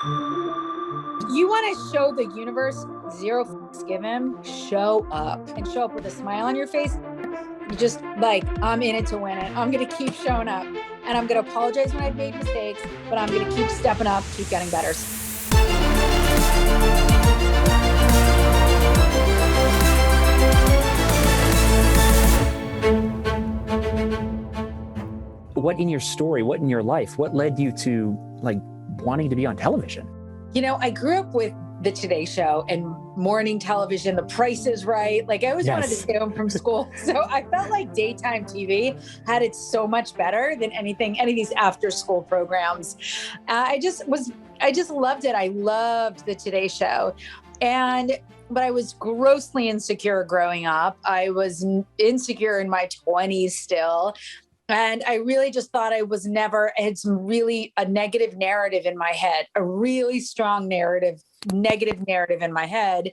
You want to show the universe zero fucks given, show up and show up with a smile on your face. You just like, I'm in it to win it. I'm going to keep showing up and I'm going to apologize when I've made mistakes, but I'm going to keep stepping up, keep getting better. What in your story, what in your life, what led you to like wanting to be on television? You know, I grew up with the Today Show and morning television, The Price is Right. Like I always wanted to stay home from school. So I felt like daytime TV had it so much better than any of these after school programs. I just loved it. I loved the Today Show. But I was grossly insecure growing up. I was insecure in my 20s still. And I really just thought I had a negative narrative in my head, a really strong negative narrative in my head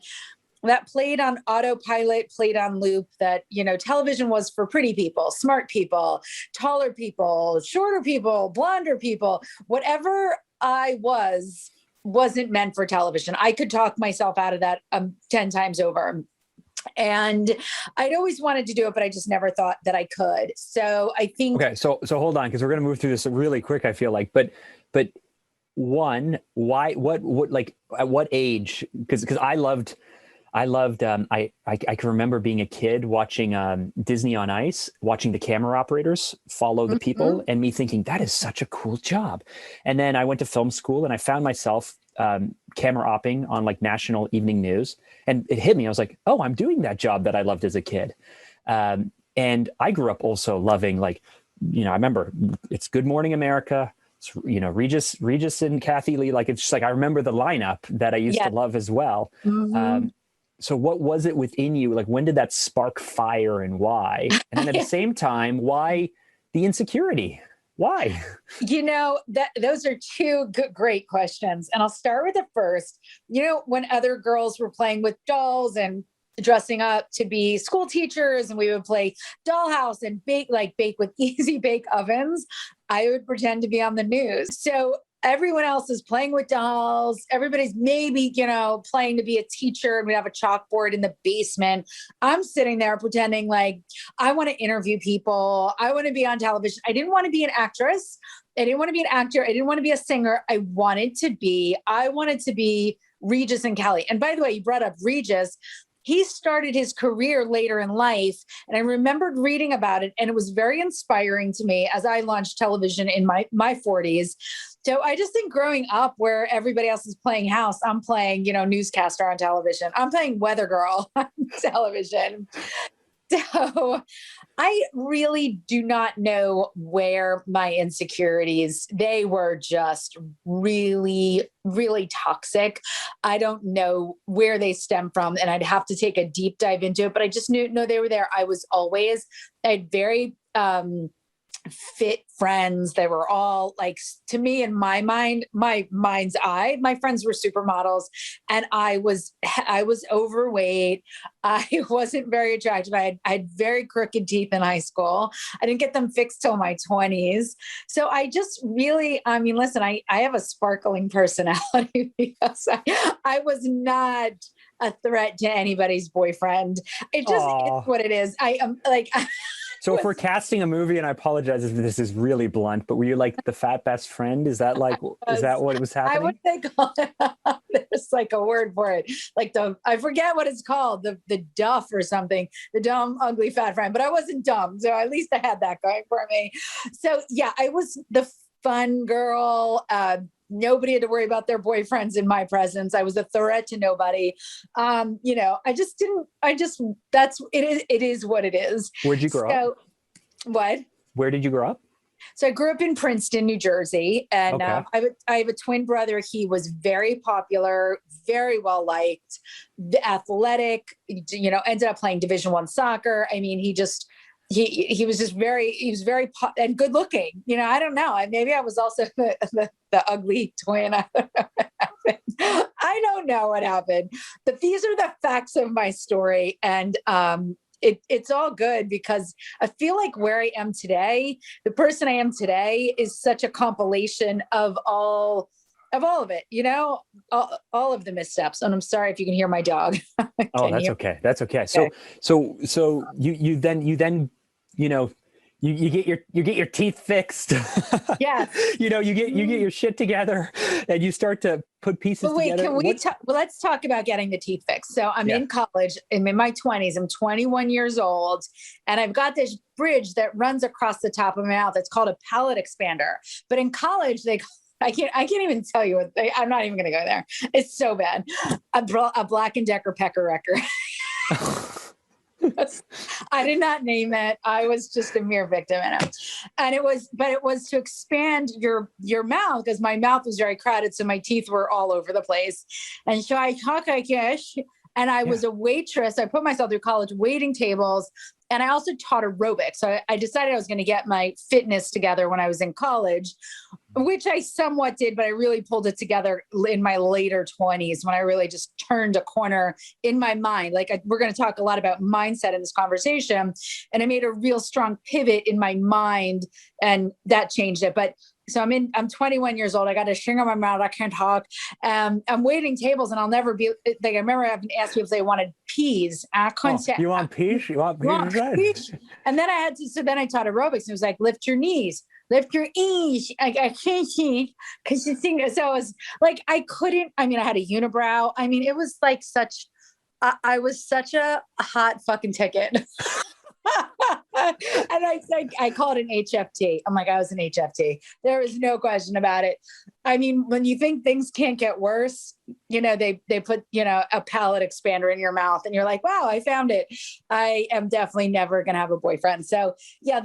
that played on autopilot, played on loop, that, you know, television was for pretty people, smart people, taller people, shorter people, blonder people. Whatever I wasn't meant for television. I could talk myself out of that 10 times over. And I'd always wanted to do it, but I just never thought that I could. So I think. Okay. So hold on, because we're going to move through this really quick, I feel like, but one, why, what, like at what age? Because I can remember being a kid watching Disney on Ice, watching the camera operators follow the people, and me thinking that is such a cool job. And then I went to film school and I found myself camera opping on like national evening news, and it hit me. I was like, oh, I'm doing that job that I loved as a kid. And I grew up also loving, like, you know, I remember it's Good Morning America. It's, you know, Regis and Kathy Lee. Like, it's just like, I remember the lineup that I used to love as well. So what was it within you? Like, when did that spark fire and why? And then at the same time, why the insecurity? Why? You know, those are two great questions. And I'll start with the first. You know, when other girls were playing with dolls and dressing up to be school teachers, and we would play dollhouse and bake with easy bake ovens, I would pretend to be on the news. So everyone else is playing with dolls. Everybody's maybe, you know, playing to be a teacher, and we have a chalkboard in the basement. I'm sitting there pretending like I want to interview people. I want to be on television. I didn't want to be an actress. I didn't want to be an actor. I didn't want to be a singer. I wanted to be Regis and Kelly. And by the way, you brought up Regis. He started his career later in life, and I remembered reading about it, and it was very inspiring to me as I launched television in my 40s. So I just think growing up where everybody else is playing house, I'm playing, you know, newscaster on television. I'm playing weather girl on television. So I really do not know where my insecurities, they were just really, really toxic. I don't know where they stem from, and I'd have to take a deep dive into it, but I just know they were there. I had very, fit friends. They were all like, to me, in my mind's eye, my friends were supermodels, and I was overweight. I wasn't very attractive. I had very crooked teeth in high school. I didn't get them fixed till my 20s. So I just really, I mean, listen, I have a sparkling personality because I was not a threat to anybody's boyfriend. It just is what it is. I am like. So if we're casting a movie, and I apologize if this is really blunt, but were you like the fat best friend? Is that what was happening? I would think there's like a word for it. Like I forget what it's called, the duff or something, the dumb, ugly, fat friend, but I wasn't dumb. So at least I had that going for me. So yeah, I was the fun girl. Nobody had to worry about their boyfriends in my presence. I was a threat to nobody. You know, it is what it is. Where'd you grow up? What? Where did you grow up? So I grew up in Princeton, New Jersey, and I have a twin brother. He was very popular, very well liked, athletic, you know, ended up playing Division I soccer. I mean, he was very and good looking. You know, I don't know. Maybe I was also the ugly twin. I don't know what happened. I don't know what happened. But these are the facts of my story. And it's all good because I feel like where I am today, the person I am today is such a compilation of all of all of it, all of the missteps. And I'm sorry if you can hear my dog. Oh, that's okay. That's okay. So you then, you know, you get your teeth fixed. Yeah. You get your shit together and you start to put pieces But wait, together. can we talk? Well, let's talk about getting the teeth fixed. So I'm in college. I'm in my 20s. I'm 21 years old. And I've got this bridge that runs across the top of my mouth. It's called a palate expander. But in college, I can't even tell you I'm not even going to go there. It's so bad. A Black and Decker pecker wrecker. I did not name it. I was just a mere victim in it. And it was to expand your mouth, because my mouth was very crowded. So my teeth were all over the place. And so I talk, I guess, and I was a waitress. I put myself through college waiting tables. And I also taught aerobics. So I decided I was going to get my fitness together when I was in college, which I somewhat did, but I really pulled it together in my later 20s when I really just turned a corner in my mind. Like we're going to talk a lot about mindset in this conversation. And I made a real strong pivot in my mind, and that changed it. But so I'm 21 years old. I got a string on my mouth. I can't talk. I'm waiting tables, and I'll never be like, I remember having asked people if they wanted peas. I couldn't say, you want peas? You want peas? And then then I taught aerobics, and it was like, lift your knees, lift your ears. I can't see because the thing. So it was like, I had a unibrow. I mean, it was like I was such a hot fucking ticket. And I call it an HFT. I'm like, I was an HFT. There is no question about it. I mean, when you think things can't get worse, they put, a palate expander in your mouth and you're like, wow, I found it. I am definitely never going to have a boyfriend. So yeah,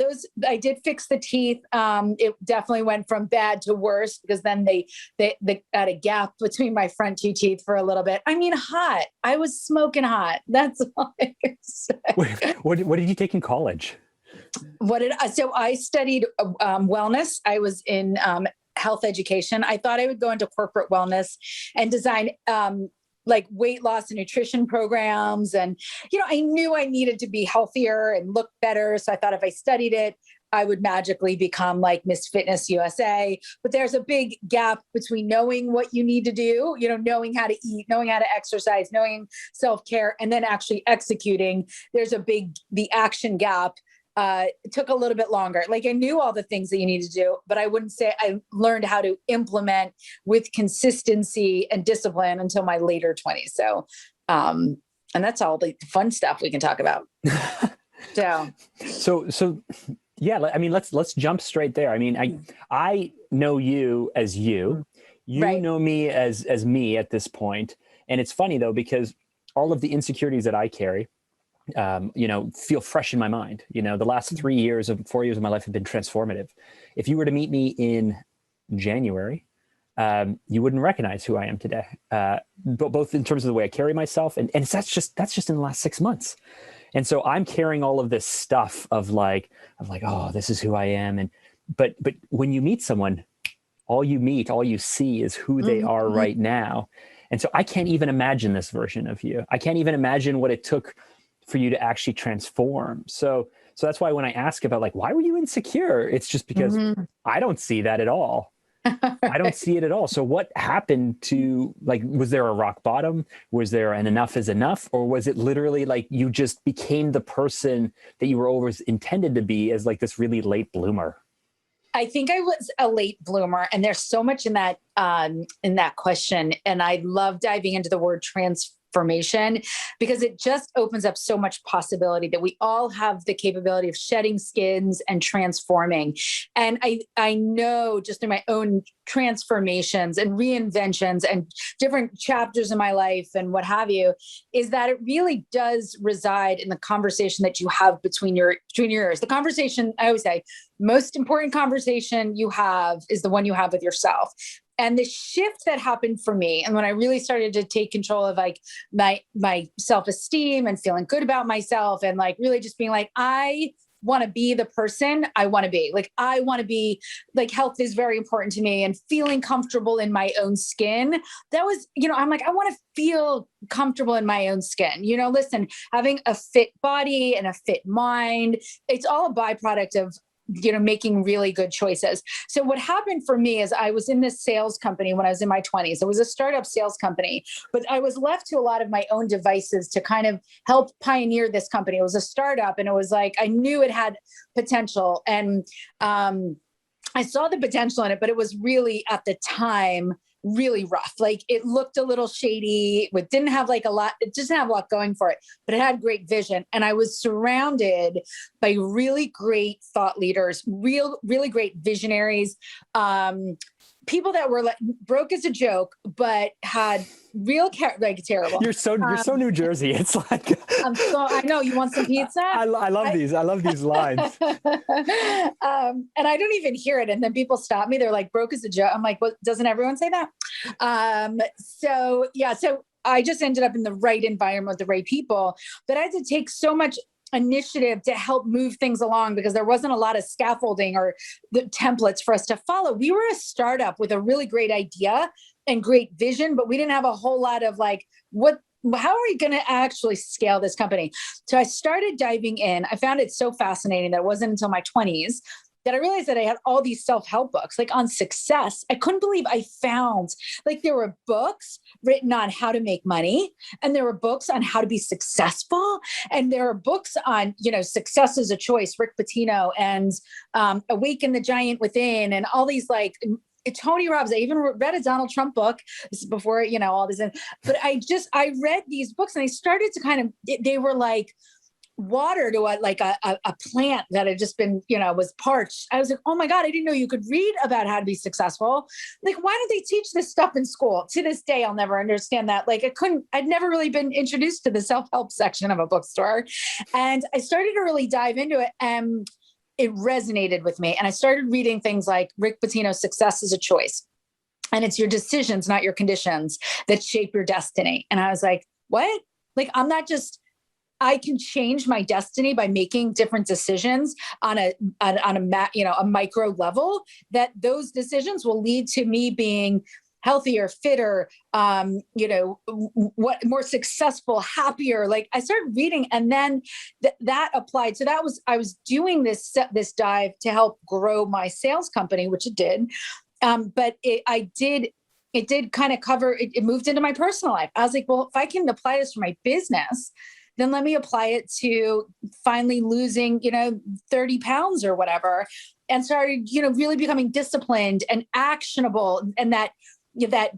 I did fix the teeth. It definitely went from bad to worse because then they had a gap between my front two teeth for a little bit. I mean, hot. I was smoking hot. That's all I can say. Wait, what did you take in college? So I studied wellness. I was in health education. I thought I would go into corporate wellness and design like weight loss and nutrition programs. And, I knew I needed to be healthier and look better. So I thought if I studied it, I would magically become like Miss Fitness USA. But there's a big gap between knowing what you need to do, knowing how to eat, knowing how to exercise, knowing self-care, and then actually executing. There's the action gap. It took a little bit longer. Like I knew all the things that you need to do, but I wouldn't say I learned how to implement with consistency and discipline until my later 20s. So, and that's all the fun stuff we can talk about. So yeah, I mean, let's jump straight there. I mean, I know you as you know me as me at this point. And it's funny though, because all of the insecurities that I carry, feel fresh in my mind. The last 4 years of my life have been transformative. If you were to meet me in January, you wouldn't recognize who I am today. But both in terms of the way I carry myself, and that's just in the last 6 months. And so I'm carrying all of this stuff of like, oh, this is who I am. But when you meet someone, all you see is who they are right now. And so I can't even imagine this version of you. I can't even imagine what it took for you to actually transform. So that's why when I ask about like, why were you insecure? It's just because I don't see that at all. I don't see it at all. So what happened to, like, was there a rock bottom? Was there an enough is enough? Or was it literally like you just became the person that you were always intended to be as like this really late bloomer? I think I was a late bloomer, and there's so much in that question. And I love diving into the word transformation because it just opens up so much possibility that we all have the capability of shedding skins and transforming. And I know just through my own transformations and reinventions and different chapters in my life and what have you, is that it really does reside in the conversation that you have between your ears. The conversation, I always say, most important conversation you have is the one you have with yourself. And the shift that happened for me, and when I really started to take control of like my self-esteem and feeling good about myself, and like really just being like, I want to be the person I want to be. Like, I want to be like, health is very important to me, and feeling comfortable in my own skin. That was, I'm like, I want to feel comfortable in my own skin. Listen, having a fit body and a fit mind, it's all a byproduct of making really good choices. So what happened for me is I was in this sales company when I was in my 20s. It was a startup sales company, but I was left to a lot of my own devices to kind of help pioneer this company. It was a startup, and it was like, I knew it had potential, and I saw the potential in it, but it was really at the time really rough. Like, it looked a little shady. It didn't have like a lot. It doesn't have a lot going for it, but it had great vision. And I was surrounded by really great thought leaders, really great visionaries, people that were like broke as a joke, but had real like terrible. You're so New Jersey. It's like I know you want some pizza. I love these. I love these lines. And I don't even hear it. And then people stop me. They're like, broke as a joke. I'm like, well, doesn't everyone say that? So I just ended up in the right environment with the right people, but I had to take so much initiative to help move things along because there wasn't a lot of scaffolding or the templates for us to follow. We were a startup with a really great idea and great vision, but we didn't have a whole lot of like, how are we going to actually scale this company? So I started diving in. I found it so fascinating that it wasn't until my 20s that I realized that I had all these self-help books, like on success. I couldn't believe I found, like, there were books written on how to make money, and there were books on how to be successful, and there are books on, success is a choice, Rick Pitino, and Awaken the Giant Within, and all these like Tony Robbins. I even read a Donald Trump book. This is before, all this. But I read these books, and I started to they were like water to a plant that had just been, was parched. I was like, oh my God, I didn't know you could read about how to be successful. Like, why don't they teach this stuff in school? To this day, I'll never understand that. Like, I'd never really been introduced to the self-help section of a bookstore. And I started to really dive into it, and it resonated with me. And I started reading things like Rick Pitino's Success is a Choice. And it's your decisions, not your conditions, that shape your destiny. And I was like, what? Like, I can change my destiny by making different decisions on a micro level, that those decisions will lead to me being healthier, fitter, more successful, happier. Like, I started reading, and then that applied. So I was doing this dive to help grow my sales company, which it did. But it did kind of cover, it moved into my personal life. I was like, well, if I can apply this for my business, then let me apply it to finally losing, 30 pounds or whatever, and started, really becoming disciplined and actionable. And that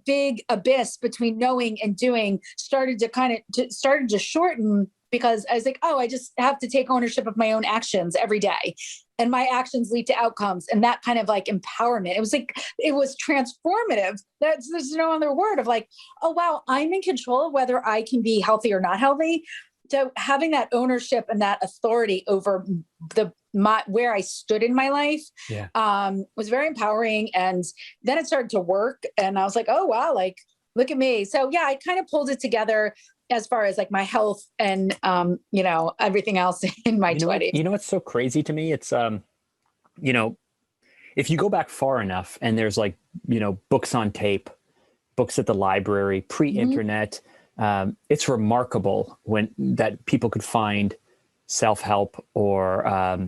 big abyss between knowing and doing started to shorten, because I was like, oh, I just have to take ownership of my own actions every day. And my actions lead to outcomes, and that kind of like empowerment. It was transformative. There's no other word of like, oh, wow, I'm in control of whether I can be healthy or not healthy. So having that ownership and that authority over where I stood in my life, was very empowering. And then it started to work, and I was like, oh, wow, like, look at me. So yeah, I kind of pulled it together as far as like my health and, everything else in my 20s. You know what's so crazy to me? It's, if you go back far enough, and there's like, books on tape, books at the library, pre-internet, it's remarkable that people could find self-help or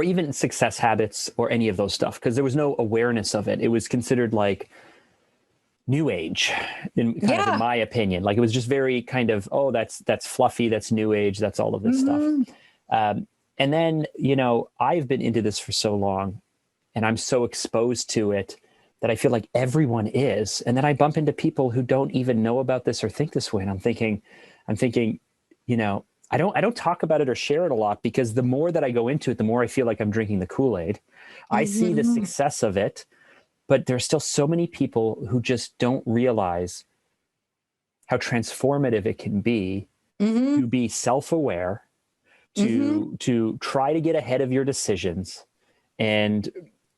even success habits or any of those stuff, because there was no awareness of it. It was considered like new age in my opinion. Like, it was just very kind of, oh, that's fluffy, that's new age, that's all of this stuff. And then, I've been into this for so long, and I'm so exposed to it that I feel like everyone is. And then I bump into people who don't even know about this or think this way. And I'm thinking, I don't talk about it or share it a lot, because the more that I go into it, the more I feel like I'm drinking the Kool-Aid. I see the success of it, but there's still so many people who just don't realize how transformative it can be to be self-aware, to try to get ahead of your decisions, and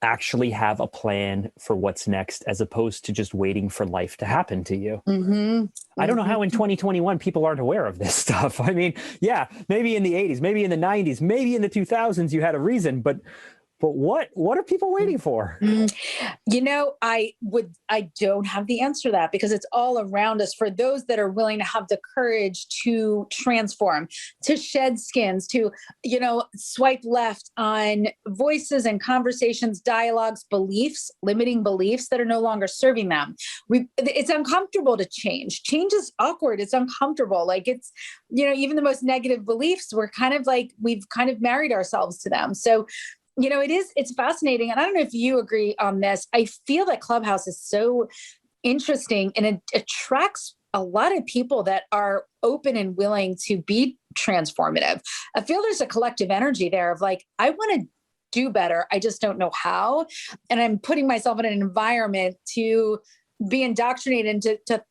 actually have a plan for what's next, as opposed to just waiting for life to happen to you. I don't know how in 2021 people aren't aware of this stuff. I mean, yeah, maybe in the 80s, maybe in the 90s, maybe in the 2000s, you had a reason, but but what are people waiting for? You know, I don't have the answer to that because it's all around us for those that are willing to have the courage to transform, to shed skins, to, you know, swipe left on voices and conversations, dialogues, beliefs, limiting beliefs that are no longer serving them. It's uncomfortable to change. Change is awkward. It's uncomfortable. Like it's, you know, even the most negative beliefs, we're kind of like, we've kind of married ourselves to them. So, you know, it's fascinating. And I don't know if you agree on this. I feel that Clubhouse is so interesting and it attracts a lot of people that are open and willing to be transformative. I feel there's a collective energy there of like, I want to do better. I just don't know how. And I'm putting myself in an environment to be indoctrinated to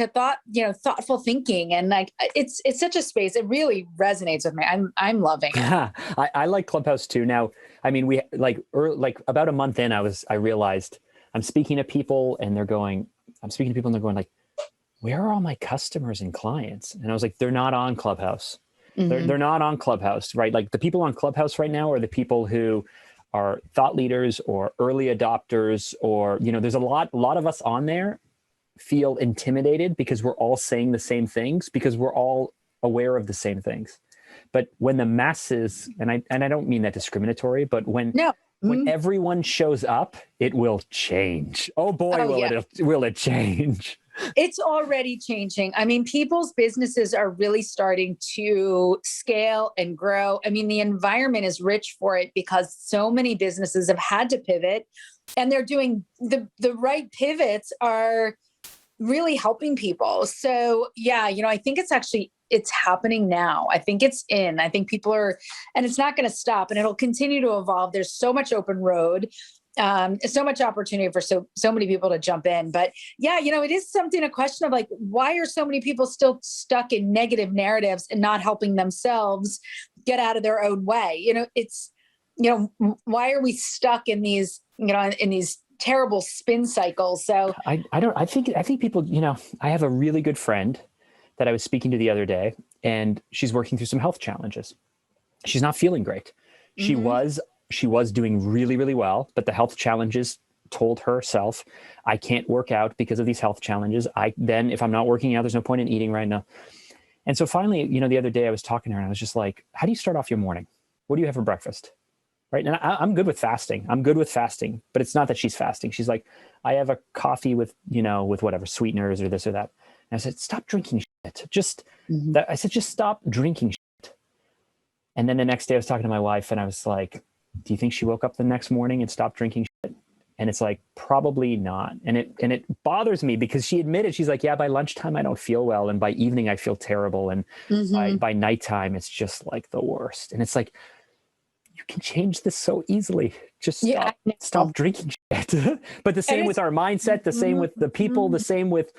thought, you know, thoughtful thinking. And like, it's such a space. It really resonates with me. I'm loving it. Yeah, I like Clubhouse too. Now, I mean, we like about a month in, I realized I'm speaking to people and they're going like, where are all my customers and clients? And I was like, they're not on Clubhouse. Mm-hmm. They're not on Clubhouse, right? Like the people on Clubhouse right now are the people who are thought leaders or early adopters, or, you know, there's a lot of us on there feel intimidated because we're all saying the same things, because we're all aware of the same things. But when the masses, and I don't mean that discriminatory, but when everyone shows up, it will change. Oh boy, will it change. It's already changing. I mean, people's businesses are really starting to scale and grow. I mean, the environment is rich for it because so many businesses have had to pivot, and they're doing the right pivots are really helping people. So yeah, you know, I think it's happening now. I think I think people are, and it's not going to stop, and it'll continue to evolve. There's so much open road, so much opportunity for so many people to jump in. But yeah, you know, it is a question of like, why are so many people still stuck in negative narratives and not helping themselves get out of their own way? You know, it's, you know, why are we stuck in these, you know, in these terrible spin cycles? So I think people, you know, I have a really good friend that I was speaking to the other day, and she's working through some health challenges. She's not feeling great. Mm-hmm. She was doing really, really well, but the health challenges told herself, I can't work out because of these health challenges. Then if I'm not working out, there's no point in eating right now. And so finally, you know, the other day I was talking to her and I was just like, how do you start off your morning? What do you have for breakfast? Right. And I'm good with fasting. But it's not that she's fasting. She's like, I have a coffee with, you know, with whatever sweeteners or this or that. And I said, stop drinking shit. Just stop drinking shit. And then the next day I was talking to my wife and I was like, do you think she woke up the next morning and stopped drinking shit? And it's like, probably not. And it bothers me because she admitted, she's like, yeah, by lunchtime, I don't feel well. And by evening, I feel terrible. And by nighttime, it's just like the worst. And it's like, you can change this so easily. Just stop drinking shit. But the same with our mindset, the same with the people, the same with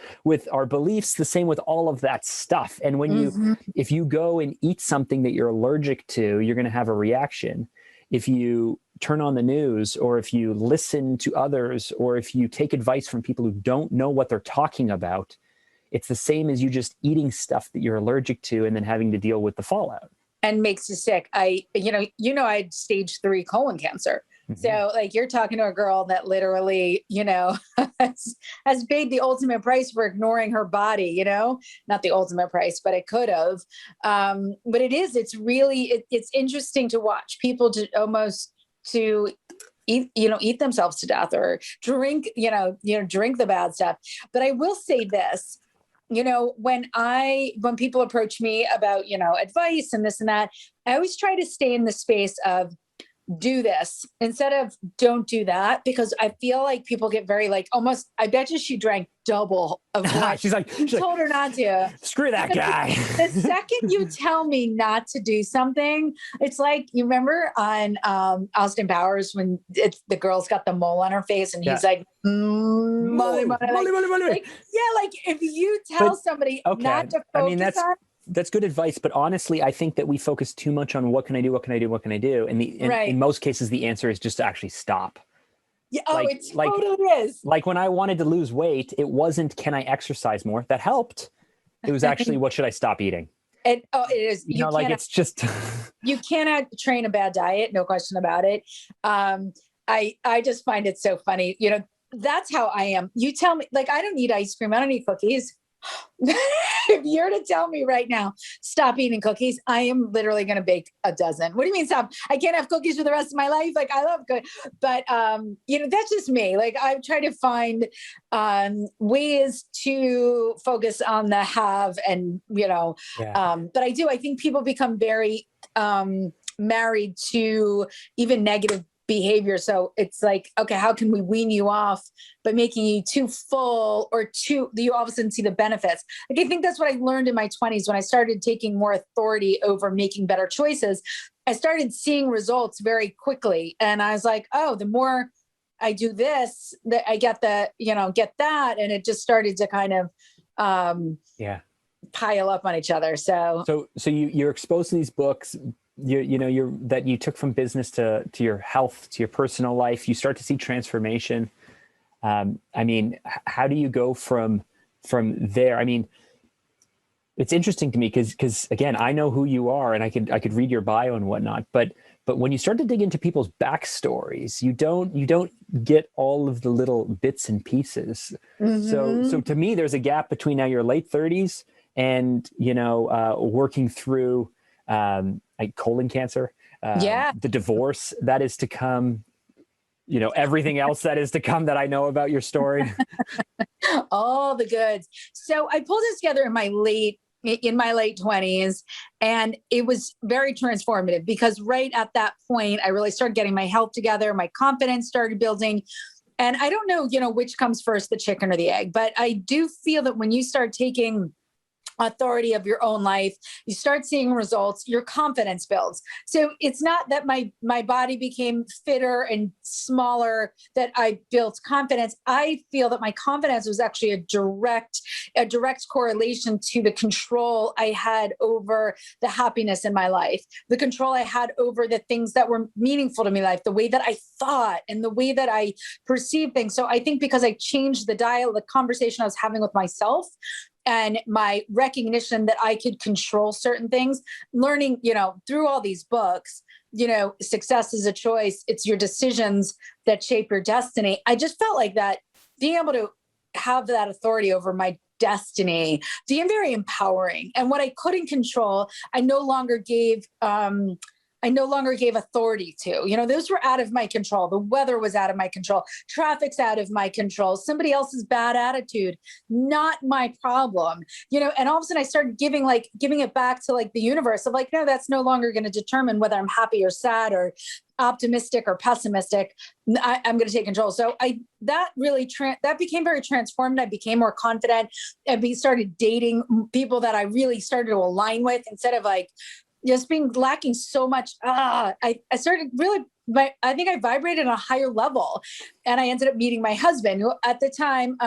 our beliefs, the same with all of that stuff. And when if you go and eat something that you're allergic to, you're going to have a reaction. If you turn on the news, or if you listen to others, or if you take advice from people who don't know what they're talking about, it's the same as you just eating stuff that you're allergic to and then having to deal with the fallout. And makes you sick. I had stage 3 colon cancer. Mm-hmm. So like, you're talking to a girl that literally, you know, has paid the ultimate price for ignoring her body, you know, not the ultimate price, but it could have. But it's really interesting to watch people to eat themselves to death or drink the bad stuff. But I will say this, you know, when people approach me about, you know, advice and this and that, I always try to stay in the space of do this instead of don't do that, because I feel like people get very like, almost, I bet you she drank double of what she's like, told her not to. Screw that guy. The second you tell me not to do something, it's like, you remember on Austin Powers when the girl's got the mole on her face and he's like, molly. Like, yeah, like if you tell somebody not to focus on. That's good advice, but honestly, I think that we focus too much on what can I do, and in most cases, the answer is just to actually stop. Yeah, it totally is. Like when I wanted to lose weight, it wasn't can I exercise more? That helped. It was actually what should I stop eating? And it is, You know, like it's just, you cannot train a bad diet. No question about it. I just find it so funny. You know, that's how I am. You tell me, like, I don't need ice cream. I don't need cookies. If you're to tell me right now, stop eating cookies, I am literally going to bake a dozen. What do you mean stop? I can't have cookies for the rest of my life. Like, I love good, but you know, that's just me. Like, I try to find ways to focus on the have, and you know, but I think people become very married to even negative behavior. So it's like, okay, how can we wean you off by making you too full or too, you all of a sudden see the benefits. Like, I think that's what I learned in my 20s when I started taking more authority over making better choices. I started seeing results very quickly. And I was like, oh, the more I do this, that I get the, you know, get that. And it just started to kind of, pile up on each other. So you're exposed to these books, that you took from business to your health, to your personal life. You start to see transformation. I mean, how do you go from there? I mean, it's interesting to me because again, I know who you are, and I could read your bio and whatnot, but when you start to dig into people's backstories, you don't get all of the little bits and pieces. So to me, there's a gap between now your late 30s and working through like colon cancer, the divorce that is to come, everything else that is to come that I know about your story. All the goods. So I pulled this together in my late 20s, and it was very transformative because right at that point, I really started getting my health together. My confidence started building. And I don't know, which comes first, the chicken or the egg, but I do feel that when you start taking authority of your own life, you start seeing results, your confidence builds. So it's not that my body became fitter and smaller that I built confidence. I feel that my confidence was actually a direct correlation to the control I had over the happiness in my life, the control I had over the things that were meaningful to me in life, the way that I thought and the way that I perceived things. So I think because I changed the dialogue, the conversation I was having with myself, and my recognition that I could control certain things, learning, through all these books, success is a choice. It's your decisions that shape your destiny. I just felt like that being able to have that authority over my destiny being very empowering. And what I couldn't control, I no longer gave authority to. Those were out of my control. The weather was out of my control. Traffic's out of my control. Somebody else's bad attitude, not my problem. And all of a sudden I started giving it back to like the universe of like, no, that's no longer going to determine whether I'm happy or sad or optimistic or pessimistic. I'm going to take control. So that became very transformed. I became more confident and started dating people that I really started to align with instead of like, just being lacking so much. I started really, I think I vibrated on a higher level, and I ended up meeting my husband, who at the time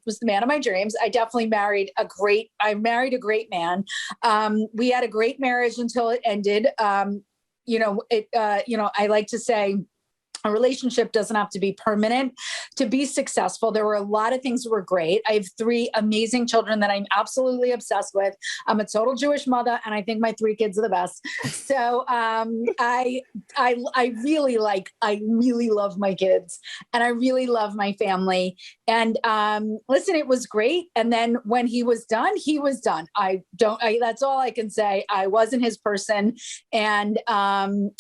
was the man of my dreams. I definitely married a great man. We had a great marriage until it ended. I like to say, a relationship doesn't have to be permanent to be successful. There were a lot of things that were great. I have 3 amazing children that I'm absolutely obsessed with. I'm a total Jewish mother, and I think my 3 kids are the best. So I really love my kids, and I really love my family. And listen, it was great. And then when he was done, he was done. That's all I can say. I wasn't his person, and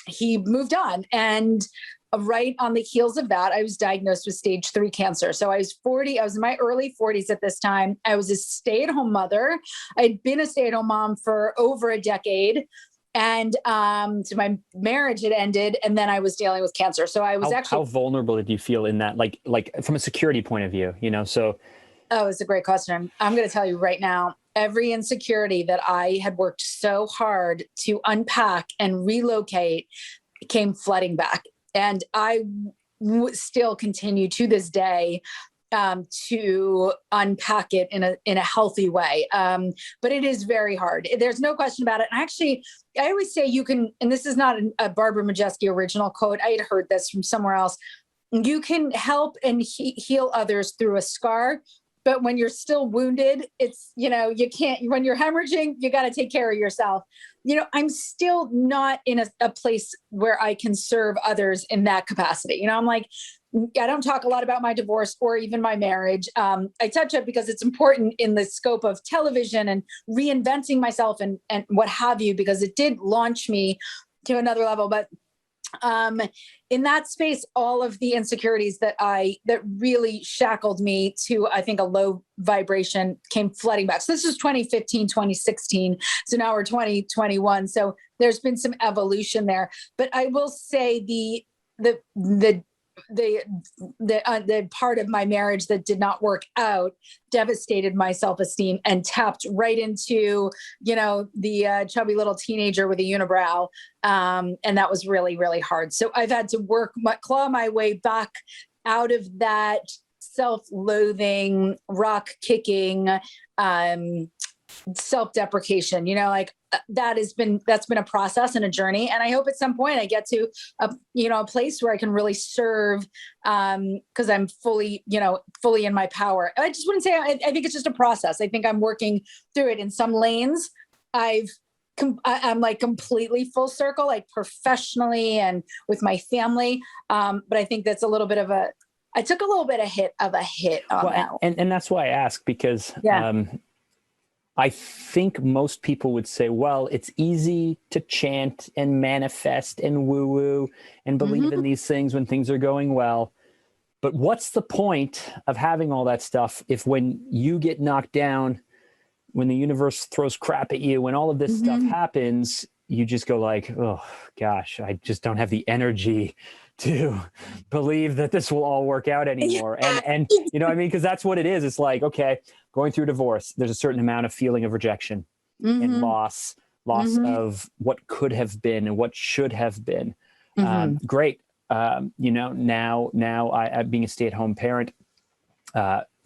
he moved on. And right on the heels of that, I was diagnosed with stage 3 cancer. So I was 40. I was in my early 40s at this time. I was a stay-at-home mother. I'd been a stay-at-home mom for over a decade. And so my marriage had ended, and then I was dealing with cancer. So I was how vulnerable did you feel in that, like from a security point of view, so. Oh, it's a great question. I'm going to tell you right now, every insecurity that I had worked so hard to unpack and relocate came flooding back. And I still continue to this day to unpack it in a healthy way. But it is very hard. There's no question about it. And actually, I always say you can, and this is not a Barbara Majeski original quote. I had heard this from somewhere else. You can help and heal others through a scar but when you're still wounded, it's, you can't, when you're hemorrhaging, you got to take care of yourself. I'm still not in a place where I can serve others in that capacity. I'm like, I don't talk a lot about my divorce or even my marriage. I touch it because it's important in the scope of television and reinventing myself and what have you, because it did launch me to another level. But in that space, all of the insecurities that really shackled me to, I think, a low vibration came flooding back. So this was 2015, 2016. So now we're 2021. So there's been some evolution there, but I will say the part of my marriage that did not work out devastated my self-esteem and tapped right into, the chubby little teenager with a unibrow. And that was really, really hard. So I've had to claw my way back out of that self-loathing, rock kicking, self-deprecation, that's been a process and a journey. And I hope at some point I get to a place where I can really serve, because I'm fully in my power. I just wouldn't say, I think it's just a process. I think I'm working through it. In some lanes, I'm like completely full circle, like professionally and with my family. But I think that's a little bit of I took a little bit of hit on that. And that's why I ask, because I think most people would say, well, it's easy to chant and manifest and woo-woo and believe in these things when things are going well. But what's the point of having all that stuff if when you get knocked down, when the universe throws crap at you, when all of this stuff happens, you just go like, oh gosh, I just don't have the energy to believe that this will all work out anymore. And you know what I mean? Because that's what it is. It's like, okay, going through divorce, there's a certain amount of feeling of rejection and loss of what could have been and what should have been. Great. Now I being a stay-at-home parent,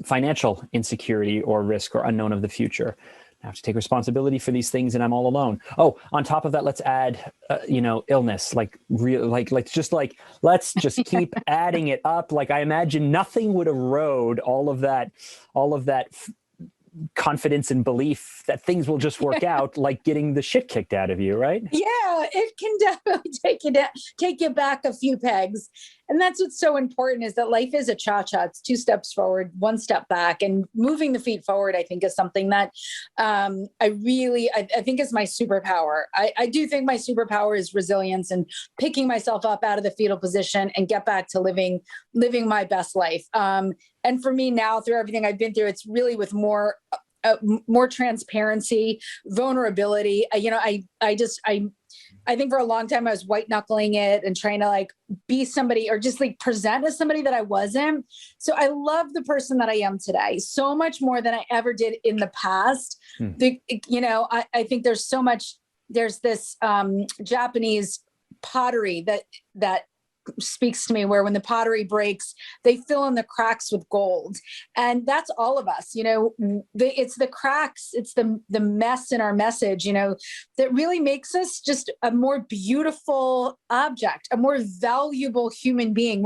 financial insecurity or risk or unknown of the future. I have to take responsibility for these things and I'm all alone. Oh, on top of that, let's add, illness, let's just keep adding it up. Like I imagine nothing would erode all of that confidence and belief that things will just work out, like getting the shit kicked out of you, right? Yeah, it can definitely take you back a few pegs. And that's what's so important, is that life is a cha-cha. It's 2 steps forward, 1 step back, and moving the feet forward, I think, is something that I think is my superpower. I do think my superpower is resilience and picking myself up out of the fetal position and get back to living my best life. And for me now, through everything I've been through, it's really with more transparency, vulnerability. I think for a long time I was white knuckling it and trying to like be somebody or just like present as somebody that I wasn't. So I love the person that I am today so much more than I ever did in the past. I think there's this Japanese pottery that speaks to me, where when the pottery breaks, they fill in the cracks with gold. And that's all of us, it's the cracks, it's the mess in our message, that really makes us just a more beautiful object, a more valuable human being.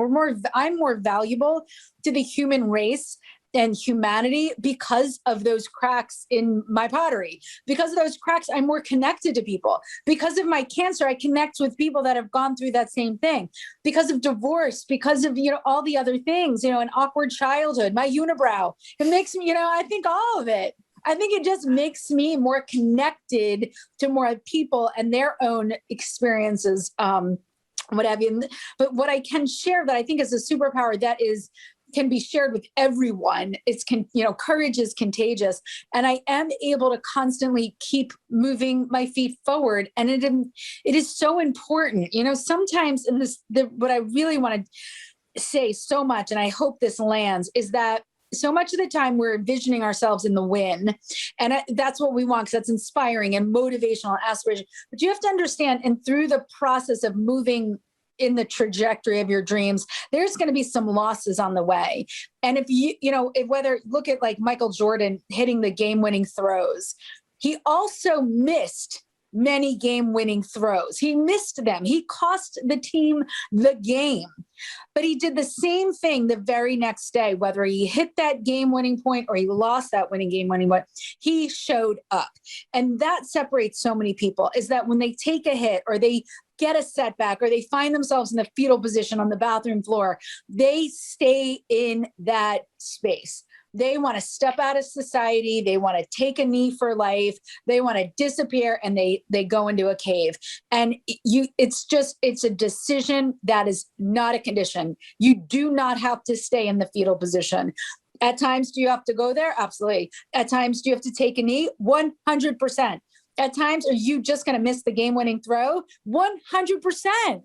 I'm more valuable to the human race and humanity because of those cracks in my pottery. Because of those cracks, I'm more connected to people. Because of my cancer, I connect with people that have gone through that same thing. Because of divorce, because of, all the other things, an awkward childhood, my unibrow, it makes me, I think all of it. I think it just makes me more connected to more people and their own experiences, what have you. But what I can share that I think is a superpower that can be shared with everyone. Courage is contagious. And I am able to constantly keep moving my feet forward. And it is so important, sometimes what I really want to say so much, and I hope this lands, is that so much of the time we're envisioning ourselves in the win. And that's what we want, because that's inspiring and motivational and aspiration. But you have to understand, and through the process of moving in the trajectory of your dreams, there's going to be some losses on the way. And look at like Michael Jordan hitting the game-winning throws, he also missed many game-winning throws. He missed them. He cost the team the game. But he did the same thing the very next day, whether he hit that game-winning point or he lost that game-winning point, he showed up. And that separates so many people, is that when they take a hit or they get a setback or they find themselves in the fetal position on the bathroom floor, they stay in that space. They want to step out of society. They want to take a knee for life. They want to disappear, and they go into a cave. And it's a decision that is not a condition. You do not have to stay in the fetal position. At times, do you have to go there? Absolutely. At times, do you have to take a knee? 100%. At times, are you just going to miss the game-winning throw? 100%.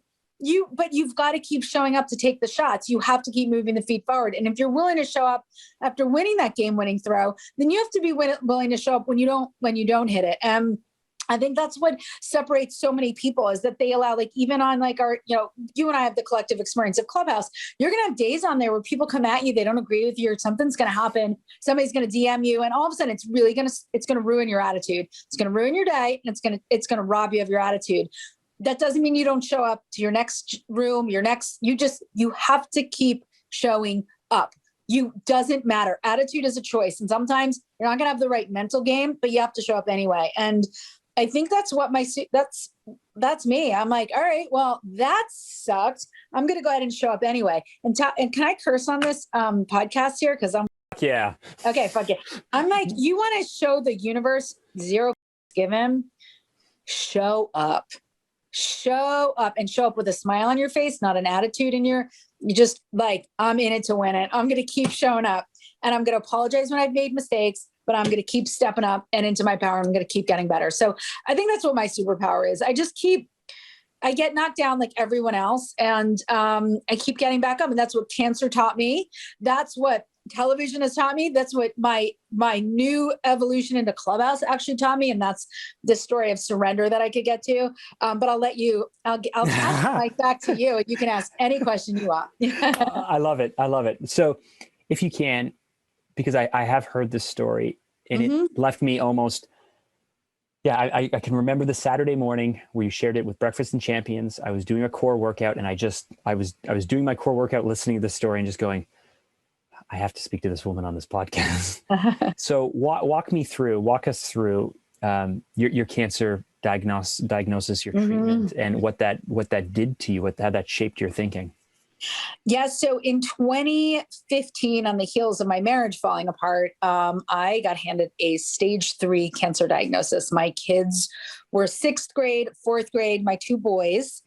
But you've got to keep showing up to take the shots. You have to keep moving the feet forward. And if you're willing to show up after winning that game-winning throw, then you have to be willing to show up when you don't hit it. And I think that's what separates so many people, is that they allow, like, even on like our, you and I have the collective experience of Clubhouse. You're going to have days on there where people come at you. They don't agree with you, or something's going to happen. Somebody's going to DM you. And all of a sudden it's going to ruin your attitude. It's going to ruin your day. And it's going to rob you of your attitude. That doesn't mean you don't show up to your next room, you have to keep showing up. Doesn't matter. Attitude is a choice. And sometimes you're not going to have the right mental game, but you have to show up anyway. And I think that's what that's me. I'm like, all right, well, that sucked. I'm going to go ahead and show up anyway. And can I curse on this podcast here? Cause yeah. Okay. Fuck it. I'm like, you want to show the universe zero given, show up and show up with a smile on your face, not an attitude in you just like, I'm in it to win it. I'm going to keep showing up, and I'm going to apologize when I've made mistakes, but I'm going to keep stepping up and into my power. I'm going to keep getting better. So I think that's what my superpower is. I get knocked down like everyone else, and I keep getting back up. And that's what cancer taught me. That's what television has taught me. That's what my new evolution into Clubhouse actually taught me. And that's the story of surrender that I could get to. But I'll pass the mic back to you, and you can ask any question you want. I love it. So if you can, because I have heard this story, and it left me almost, I can remember the Saturday morning where you shared it with Breakfast and Champions. I was doing a core workout, and I was doing my core workout, listening to the story and just going, I have to speak to this woman on this podcast. So walk us through your cancer diagnosis, your treatment, and what that did to you, how that shaped your thinking. Yeah. So in 2015, on the heels of my marriage falling apart, I got handed a stage 3 cancer diagnosis. My kids were 6th grade, 4th grade, my 2 boys.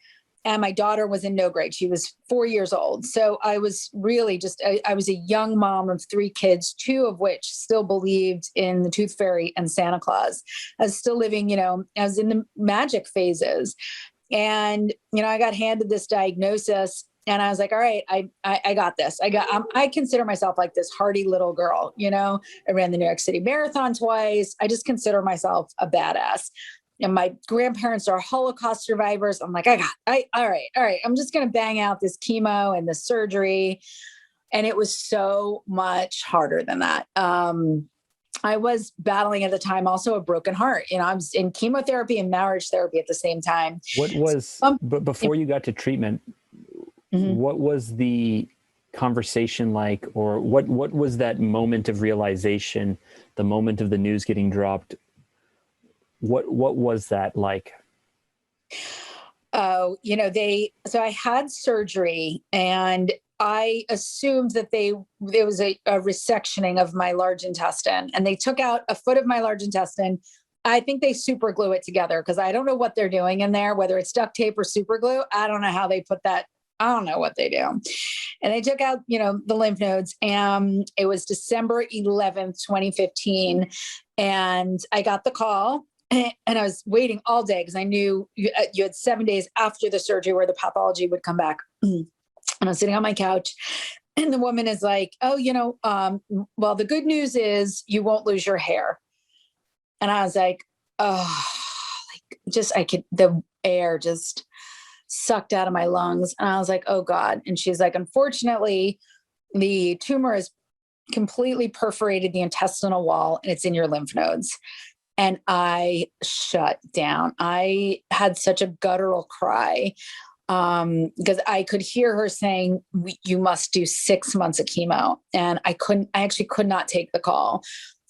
And my daughter was in no grade. She was 4 years old. So I was really I was a young mom of 3 kids, 2 of which still believed in the Tooth Fairy and Santa Claus. I was still living, I was in the magic phases. And, I got handed this diagnosis, and I was like, all right, I got this. I consider myself like this hardy little girl. I ran the New York City Marathon twice. I just consider myself a badass. And my grandparents are Holocaust survivors. I'm like, all right. I'm just going to bang out this chemo and the surgery. And it was so much harder than that. I was battling at the time also a broken heart. I was in chemotherapy and marriage therapy at the same time. But before you got to treatment, what was the conversation like, or what was that moment of realization, the moment of the news getting dropped? What was that like? Oh, so I had surgery, and I assumed that there was a resectioning of my large intestine, and they took out a foot of my large intestine. I think they super glue it together, because I don't know what they're doing in there, whether it's duct tape or super glue. I don't know how they put that. I don't know what they do. And they took out, the lymph nodes. And it was December 11th, 2015. And I got the call. And I was waiting all day, because I knew you had 7 days after the surgery where the pathology would come back. And I was sitting on my couch, and the woman is like, oh, well, the good news is you won't lose your hair. And I was like, oh, the air just sucked out of my lungs. And I was like, oh God. And she's like, unfortunately, the tumor has completely perforated the intestinal wall, and it's in your lymph nodes. And I shut down. I had such a guttural cry because I could hear her saying, you must do 6 months of chemo. And I actually could not take the call.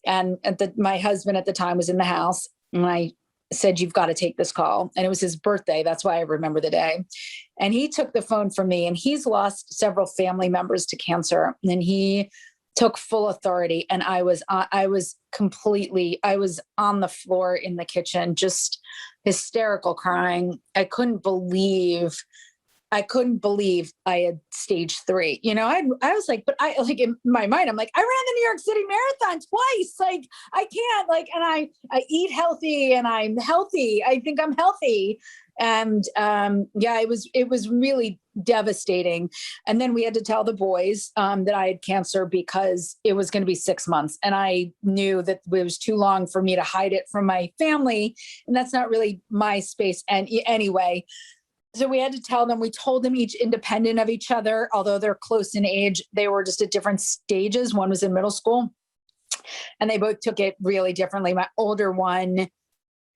And my husband at the time was in the house, and I said, you've got to take this call. And it was his birthday. That's why I remember the day. And he took the phone from me, and he's lost several family members to cancer. And he took full authority. And I was on the floor in the kitchen, just hysterical crying. I couldn't believe I had stage 3. I was like, but I like in my mind, I'm like, I ran the New York City Marathon twice. Like I can't and I eat healthy and I'm healthy. I think I'm healthy. And it was really devastating. And then we had to tell the boys that I had cancer because it was going to be 6 months. And I knew that it was too long for me to hide it from my family. And that's not really my space. And anyway, so we had to tell them, we told them each independent of each other, although they're close in age, they were just at different stages. One was in middle school and they both took it really differently. My older one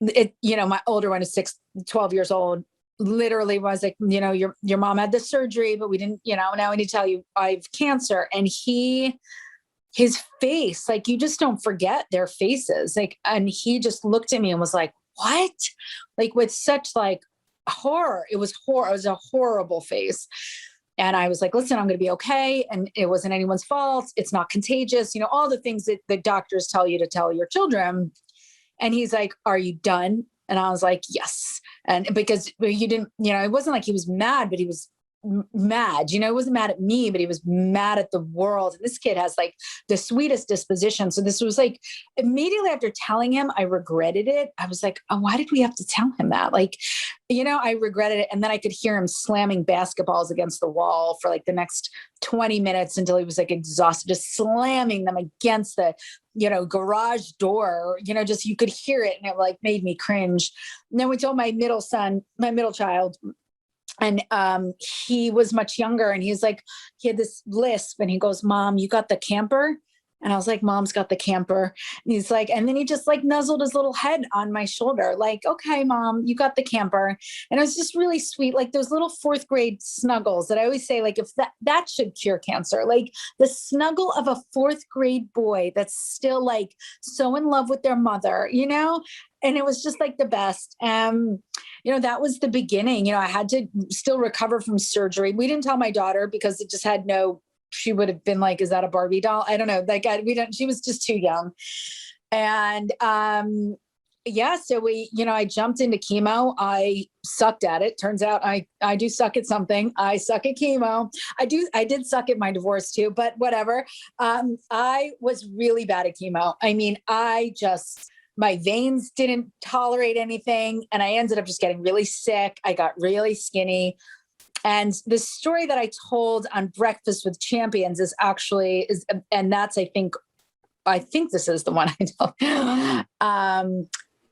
is 12 years old, literally was like, your mom had the surgery, but we didn't, now we need to tell you I have cancer. And his face, like, you just don't forget their faces. Like, and he just looked at me and was like, what? Like with such like horror. It was horror. It was a horrible face. And I was like, listen, I'm going to be okay. And it wasn't anyone's fault. It's not contagious. All the things that the doctors tell you to tell your children. And he's like, are you done? And I was like, yes. And because he didn't, it wasn't like he was mad, but he was mad. He wasn't mad at me, but he was mad at the world. And this kid has like the sweetest disposition. So this was like immediately after telling him, I regretted it. I was like, oh, why did we have to tell him that? Like, I regretted it. And then I could hear him slamming basketballs against the wall for like the next 20 minutes until he was like exhausted, just slamming them against the, garage door, just, you could hear it. And it like made me cringe. And then we told my middle child, and he was much younger, and he's like, he had this lisp, and he goes, Mom, you got the camper? And I was like, Mom's got the camper. And he's like, and then he just like nuzzled his little head on my shoulder, like, okay, Mom, you got the camper. And it was just really sweet. Like those little 4th grade snuggles that I always say, like, if that should cure cancer, like the snuggle of a 4th grade boy that's still like so in love with their mother, and it was just like the best. That was the beginning. I had to still recover from surgery. We didn't tell my daughter because it just had she would have been like, is that a Barbie doll? I don't know. Like she was just too young. And, so I jumped into chemo. I sucked at it. Turns out I do suck at something. I suck at chemo. I did suck at my divorce too, but whatever. I was really bad at chemo. I mean, my veins didn't tolerate anything. And I ended up just getting really sick. I got really skinny. And the story that I told on Breakfast with Champions is and that's, I think this is the one I told.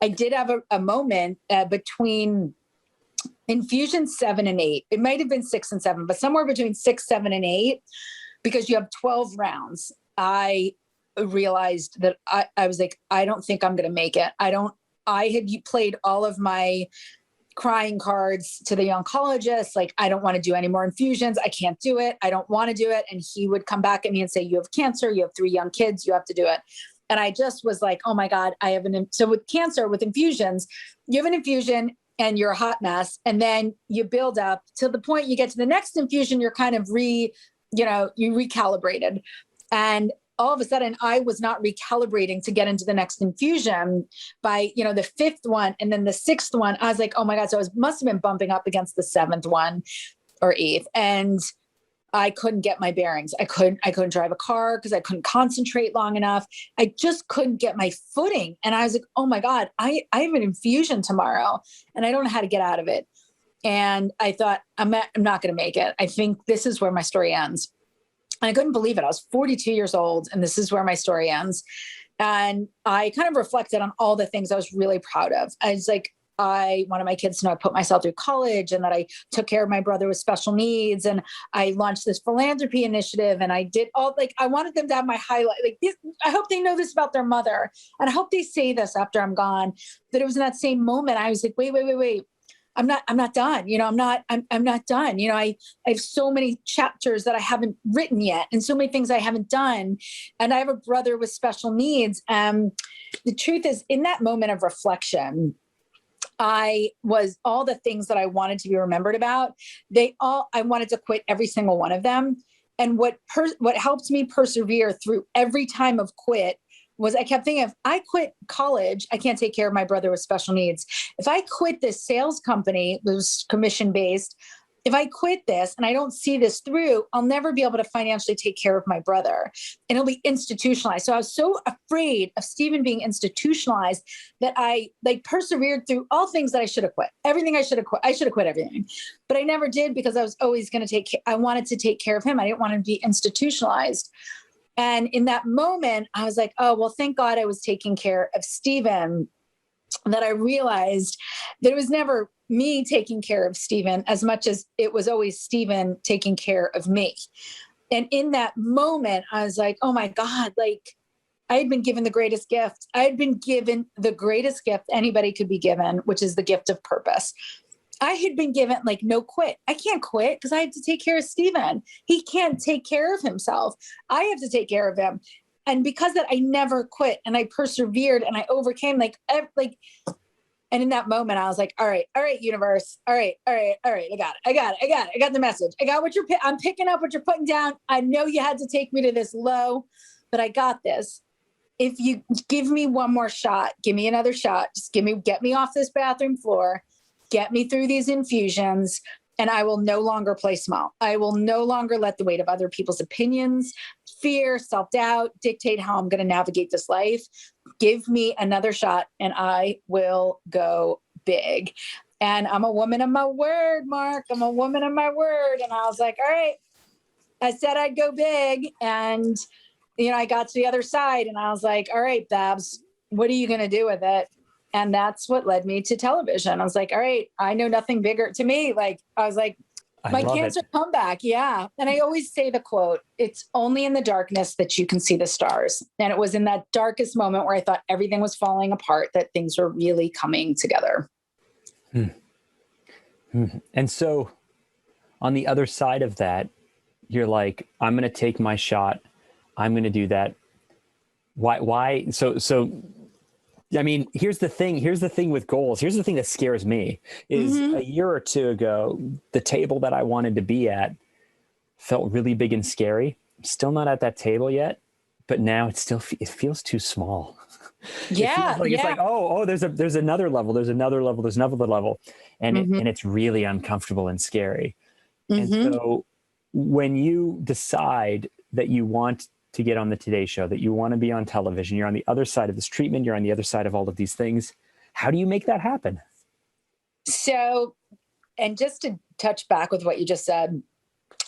I did have a moment between infusion 7 and 8. It might've been 6 and 7, but somewhere between 6, 7, and 8, because you have 12 rounds. I realized that I was like, I don't think I'm going to make it. I had played all of my crying cards to the oncologist. Like, I don't want to do any more infusions. I can't do it. I don't want to do it. And he would come back at me and say, you have cancer. You have 3 young kids. You have to do it. And I just was like, oh my God, so with cancer, with infusions, you have an infusion and you're a hot mess. And then you build up to the point you get to the next infusion, you're kind of you recalibrated. And all of a sudden I was not recalibrating to get into the next infusion by, the 5th one. And then the 6th one, I was like, oh my God. So I must've been bumping up against the 7th one or 8th. And I couldn't get my bearings. I couldn't drive a car because I couldn't concentrate long enough. I just couldn't get my footing. And I was like, oh my God, I have an infusion tomorrow and I don't know how to get out of it. And I thought, I'm not going to make it. I think this is where my story ends. And I couldn't believe it. I was 42 years old and this is where my story ends. And I kind of reflected on all the things I was really proud of. I was like, I wanted my kids to know I put myself through college and that I took care of my brother with special needs. And I launched this philanthropy initiative and I did all, like, I wanted them to have my highlight. Like this, I hope they know this about their mother. And I hope they say this after I'm gone, that it was in that same moment. I was like, wait. I'm not done. I'm not done. I have so many chapters that I haven't written yet and so many things I haven't done. And I have a brother with special needs. The truth is, in that moment of reflection, I was all the things that I wanted to be remembered about. I wanted to quit every single one of them. And what helped me persevere through every time of quit was I kept thinking, if I quit college, I can't take care of my brother with special needs. If I quit this sales company that was commission-based, if I quit this and I don't see this through, I'll never be able to financially take care of my brother and it'll be institutionalized. So I was so afraid of Stephen being institutionalized that I persevered through all things that I should have quit. Everything I should have quit. I should have quit everything, but I never did because I was always going to I wanted to take care of him. I didn't want him to be institutionalized. And in that moment, I was like, oh, well, thank God I was taking care of Stephen, that I realized that it was never me taking care of Stephen as much as it was always Stephen taking care of me. And in that moment, I was like, oh my God, like I had been given the greatest gift. I had been given the greatest gift anybody could be given, which is the gift of purpose. I had been given no quit. I can't quit because I have to take care of Stephen. He can't take care of himself. I have to take care of him. And because that, I never quit and I persevered and I overcame and in that moment, I was like, all right, universe. All right. I got it. I got the message. I got what I'm picking up what you're putting down. I know you had to take me to this low, but I got this. If you give me one more shot, give me another shot. Just get me off this bathroom floor. Get me through these infusions, and I will no longer play small. I will no longer let the weight of other people's opinions, fear, self-doubt dictate how I'm going to navigate this life. Give me another shot and I will go big. And I'm a woman of my word, Mark. I'm a woman of my word. And I was like, all right, I said I'd go big. And, I got to the other side and I was like, all right, Babs, what are you going to do with it? And that's what led me to television. I was like, all right, I know nothing bigger to me. I was like, my cancer comeback. Yeah. And I always say the quote, it's only in the darkness that you can see the stars. And it was in that darkest moment where I thought everything was falling apart, that things were really coming together. And so on the other side of that, you're like, I'm going to take my shot. I'm going to do that. Why? So, I mean, here's the thing with goals. Here's the thing that scares me is a year or two ago, the table that I wanted to be at felt really big and scary. I'm still not at that table yet, but now it feels too small. Yeah. It's like, oh, there's another level. There's another level. And it's really uncomfortable and scary. And so when you decide that you want to get on the Today Show, that you want to be on television, you're on the other side of this treatment, you're on the other side of all of these things. How do you make that happen? So, and just to touch back with what you just said,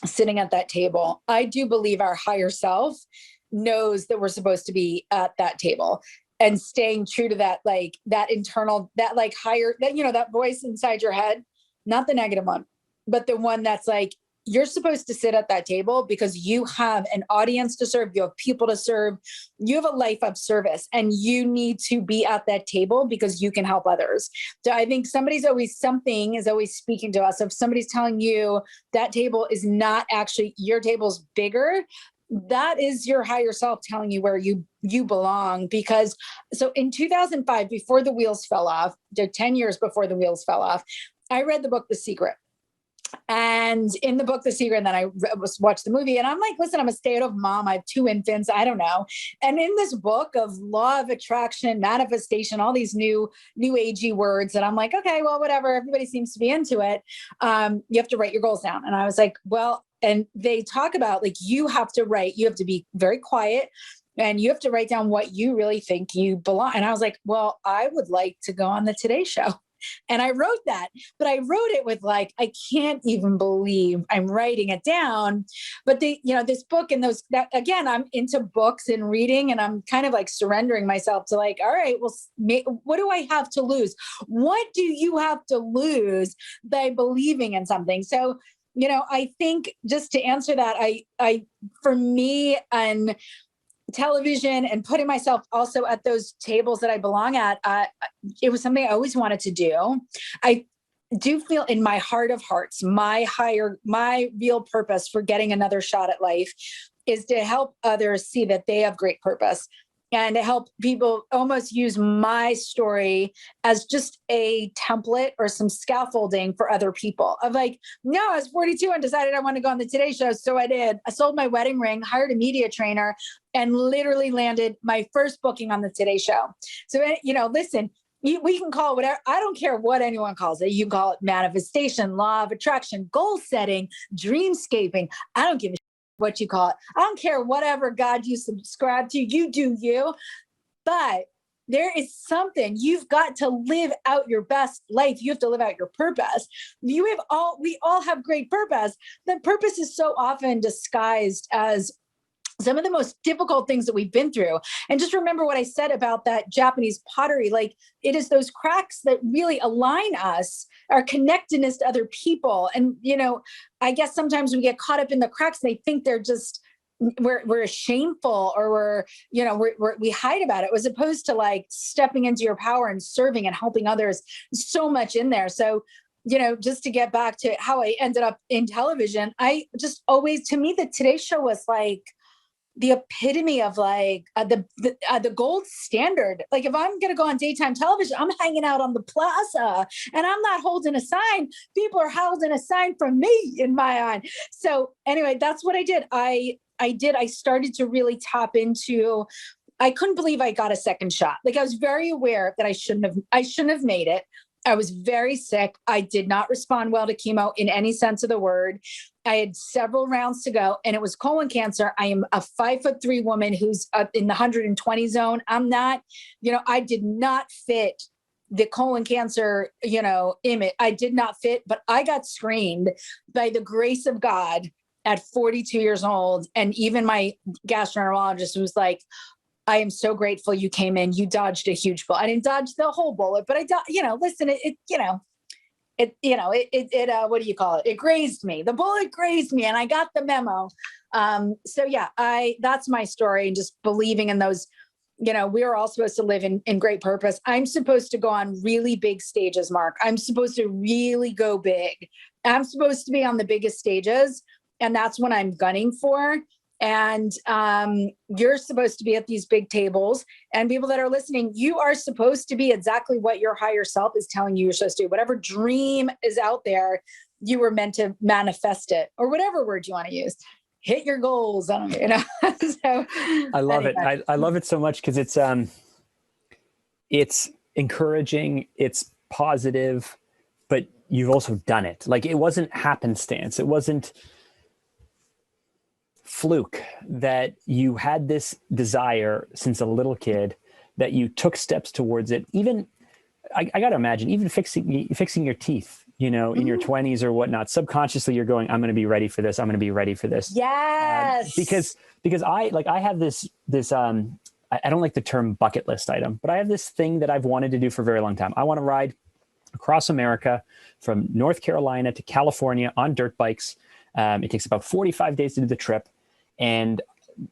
sitting at that table, I do believe our higher self knows that we're supposed to be at that table and staying true to that, that internal, that higher, that voice inside your head, not the negative one, but the one that's like, you're supposed to sit at that table because you have an audience to serve. You have people to serve. You have a life of service and you need to be at that table because you can help others. So I think something is always speaking to us. So if somebody's telling you that table is not actually, your table's bigger, that is your higher self telling you where you belong. Because so in 2005, before the wheels fell off, 10 years before the wheels fell off, I read the book, The Secret. And in the book, The Secret, and then I watched the movie and I'm like, listen, I'm a stay-at-home mom. I have 2 infants. I don't know. And in this book of law of attraction, manifestation, all these new agey words that I'm like, okay, well, whatever. Everybody seems to be into it. You have to write your goals down. And I was like, well, and they talk about you have to be very quiet and you have to write down what you really think you belong. And I was like, well, I would like to go on the Today Show. And I wrote that, but I wrote it with like, I can't even believe I'm writing it down. But this book and that again, I'm into books and reading, and I'm kind of like surrendering myself to like, all right, well, what do I have to lose? What do you have to lose by believing in something? So, I think just to answer that, for me, and television and putting myself also at those tables that I belong at, it was something I always wanted to do. I do feel in my heart of hearts, my real purpose for getting another shot at life is to help others see that they have great purpose, and to help people almost use my story as just a template or some scaffolding for other people. Of like, no, I was 42 and decided I want to go on the Today Show. So I did. I sold my wedding ring, hired a media trainer, and literally landed my first booking on the Today Show. So, listen, we can call it whatever. I don't care what anyone calls it. You can call it manifestation, law of attraction, goal setting, dreamscaping. I don't give a what you call it. I don't care whatever God you subscribe to, you do you. But there is something, you've got to live out your best life. You have to live out your purpose. We all have great purpose. The purpose is so often disguised as some of the most difficult things that we've been through. And just remember what I said about that Japanese pottery. Like, it is those cracks that really align us, our connectedness to other people. And, I guess sometimes we get caught up in the cracks. They think they're just, we're shameful, or we hide about it, as opposed to like stepping into your power and serving and helping others. So much in there. So, just to get back to how I ended up in television, I just always, to me, the Today Show was like the epitome of like the gold standard. Like, if I'm going to go on daytime television, I'm hanging out on the plaza and I'm not holding a sign. People are holding a sign from me in my eye. So anyway, that's what I did. I started to really tap into, I couldn't believe I got a second shot. Like, I was very aware that I shouldn't have made it. I was very sick. I did not respond well to chemo in any sense of the word. I had several rounds to go, and it was colon cancer. I am a 5'3" woman who's up in the 120 zone. I'm not, I did not fit the colon cancer, image. I did not fit, but I got screened by the grace of God at 42 years old. And even my gastroenterologist was like, I am so grateful you came in. You dodged a huge bullet. I didn't dodge the whole bullet, but listen, what do you call it? It grazed me. The bullet grazed me, and I got the memo. So yeah, that's my story, and just believing in those, we are all supposed to live in great purpose. I'm supposed to go on really big stages, Mark. I'm supposed to really go big. I'm supposed to be on the biggest stages, and that's what I'm gunning for. And you're supposed to be at these big tables, and people that are listening, you are supposed to be exactly what your higher self is telling you you're supposed to do. Whatever dream is out there, you were meant to manifest it, or whatever word you want to use. Hit your goals. I don't know. So I love it. I love it so much, because it's encouraging, it's positive, but you've also done it. Like, it wasn't happenstance. It wasn't fluke that you had this desire since a little kid, that you took steps towards it. Even I got to imagine, even fixing your teeth, in your 20s or whatnot, subconsciously you're going, I'm going to be ready for this. I'm going to be ready for this. Yes. Because I have this I don't like the term bucket list item, but I have this thing that I've wanted to do for a very long time. I want to ride across America from North Carolina to California on dirt bikes. It takes about 45 days to do the trip. And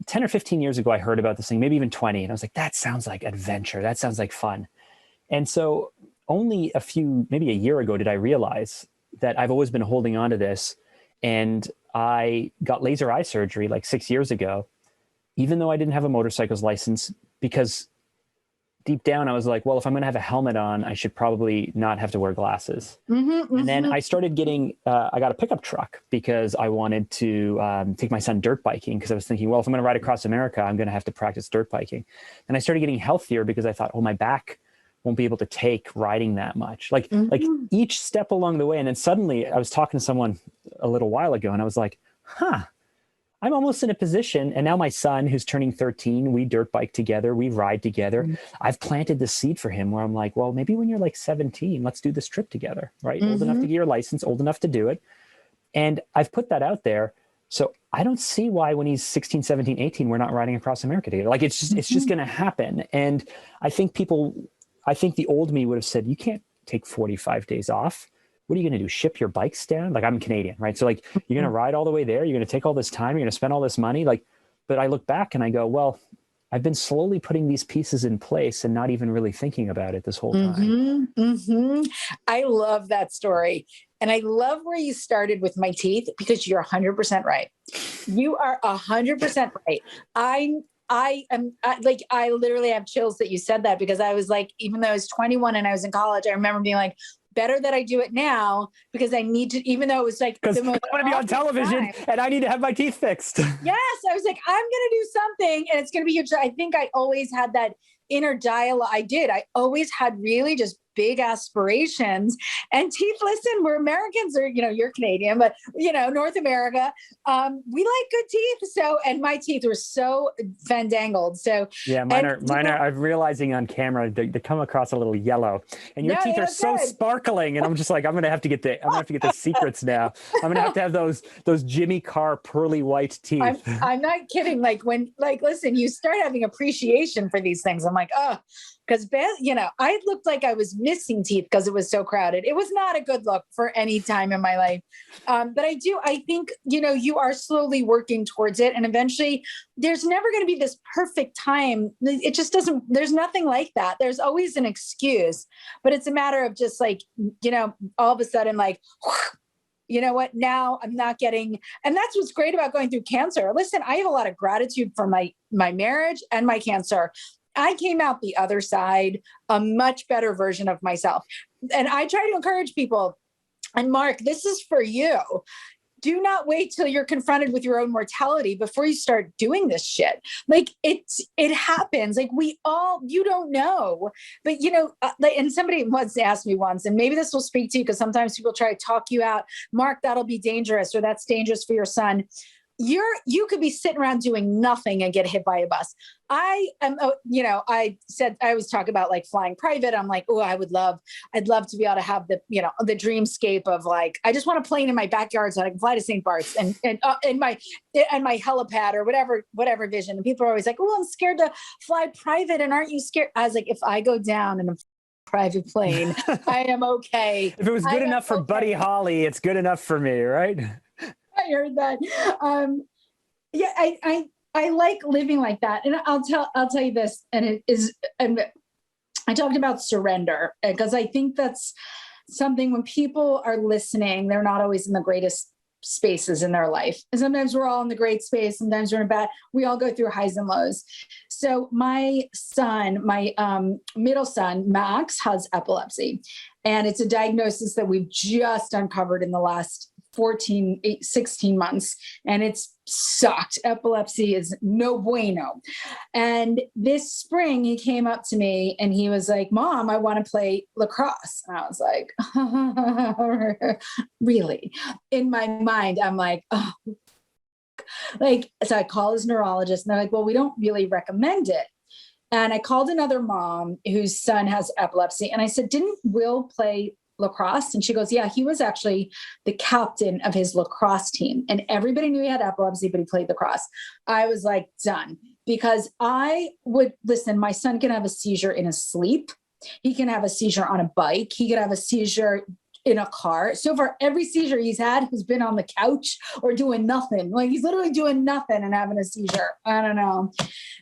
10 or 15 years ago, I heard about this thing, maybe even 20. And I was like, that sounds like adventure. That sounds like fun. And so only maybe a year ago, did I realize that I've always been holding on to this. And I got laser eye surgery like 6 years ago, even though I didn't have a motorcycle's license, because deep down I was like, well, if I'm going to have a helmet on, I should probably not have to wear glasses. And then I started getting, I got a pickup truck because I wanted to take my son dirt biking, because I was thinking, well, if I'm going to ride across America, I'm going to have to practice dirt biking. And I started getting healthier because I thought, oh, my back won't be able to take riding that much. Like each step along the way. And then suddenly I was talking to someone a little while ago, and I was like, I'm almost in a position, and now my son, who's turning 13, we dirt bike together, we ride together. I've planted the seed for him where I'm like, well, maybe when you're like 17, let's do this trip together, right? Old enough to get your license, old enough to do it. And I've put that out there. So I don't see why when he's 16, 17, 18, we're not riding across America together. Like it's just going to happen. And I think the old me would have said, you can't take 45 days off. What are you going to do? Ship your bikes down? Like I'm Canadian, right? So like you're going to ride all the way there. You're going to take all this time. You're going to spend all this money. Like, but I look back and I go, well, I've been slowly putting these pieces in place and not even really thinking about it this whole time. I love that story. And I love where you started with my teeth because you're 100% right. You are 100% right. I literally have chills that you said that because I was like, even though I was 21 and I was in college, I remember being like, better that I do it now because I need to, even though it was like, because I want to be on television and I need to have my teeth fixed. Yes. I was like, I'm going to do something and it's going to be huge. I think I always had that inner dialogue. I always had really just big aspirations. And teeth, listen, we're Americans, or you're Canadian, but North America, we like good teeth. So, and my teeth were so fandangled. So yeah, mine are. I'm realizing on camera they come across a little yellow, and your teeth are so sparkling. And I'm just like, I'm gonna have to get the secrets now. I'm gonna have to have those Jimmy Carr pearly white teeth. I'm not kidding. Listen, you start having appreciation for these things. I'm like, oh. Because, I looked like I was missing teeth because it was so crowded. It was not a good look for any time in my life. But I think, you are slowly working towards it. And eventually there's never going to be this perfect time. It just doesn't, there's nothing like that. There's always an excuse, but it's a matter of just like, all of a sudden, like, you know what, now I'm not getting, and that's what's great about going through cancer. Listen, I have a lot of gratitude for my marriage and my cancer. I came out the other side, a much better version of myself. And I try to encourage people, and Mark, this is for you. Do not wait till you're confronted with your own mortality before you start doing this shit. Like it happens. Like you don't know, but and somebody once asked me once, and maybe this will speak to you because sometimes people try to talk you out. Mark, that'll be dangerous, or that's dangerous for your son. You could be sitting around doing nothing and get hit by a bus. I always talk about like flying private. I'm like, oh, I'd love to be able to have the dreamscape of like, I just want a plane in my backyard so I can fly to St. Bart's and my helipad or whatever vision. And people are always like, oh, I'm scared to fly private. And aren't you scared? I was like, if I go down in a private plane, I am okay. If it was good enough for Buddy Holly, it's good enough for me, right? I heard that. I like living like that. And I'll tell you this, and I talked about surrender because I think that's something when people are listening, they're not always in the greatest spaces in their life. And sometimes we're all in the great space. Sometimes we're in bad. We all go through highs and lows. So my son, my middle son, Max, has epilepsy. And it's a diagnosis that we've just uncovered in the last 16 months. And it's sucked. Epilepsy is no bueno. And this spring he came up to me and he was like, Mom, I want to play lacrosse. And I was like, really? In my mind, I'm like, oh, so I call his neurologist and they're like, well, we don't really recommend it. And I called another mom whose son has epilepsy. And I said, didn't Will play lacrosse? And she goes, yeah, he was actually the captain of his lacrosse team. And everybody knew he had epilepsy, but he played lacrosse. I was like, done. Because listen, my son can have a seizure in his sleep. He can have a seizure on a bike. He can have a seizure in a car. So far, every seizure he's had has been on the couch or doing nothing. Like he's literally doing nothing and having a seizure. I don't know.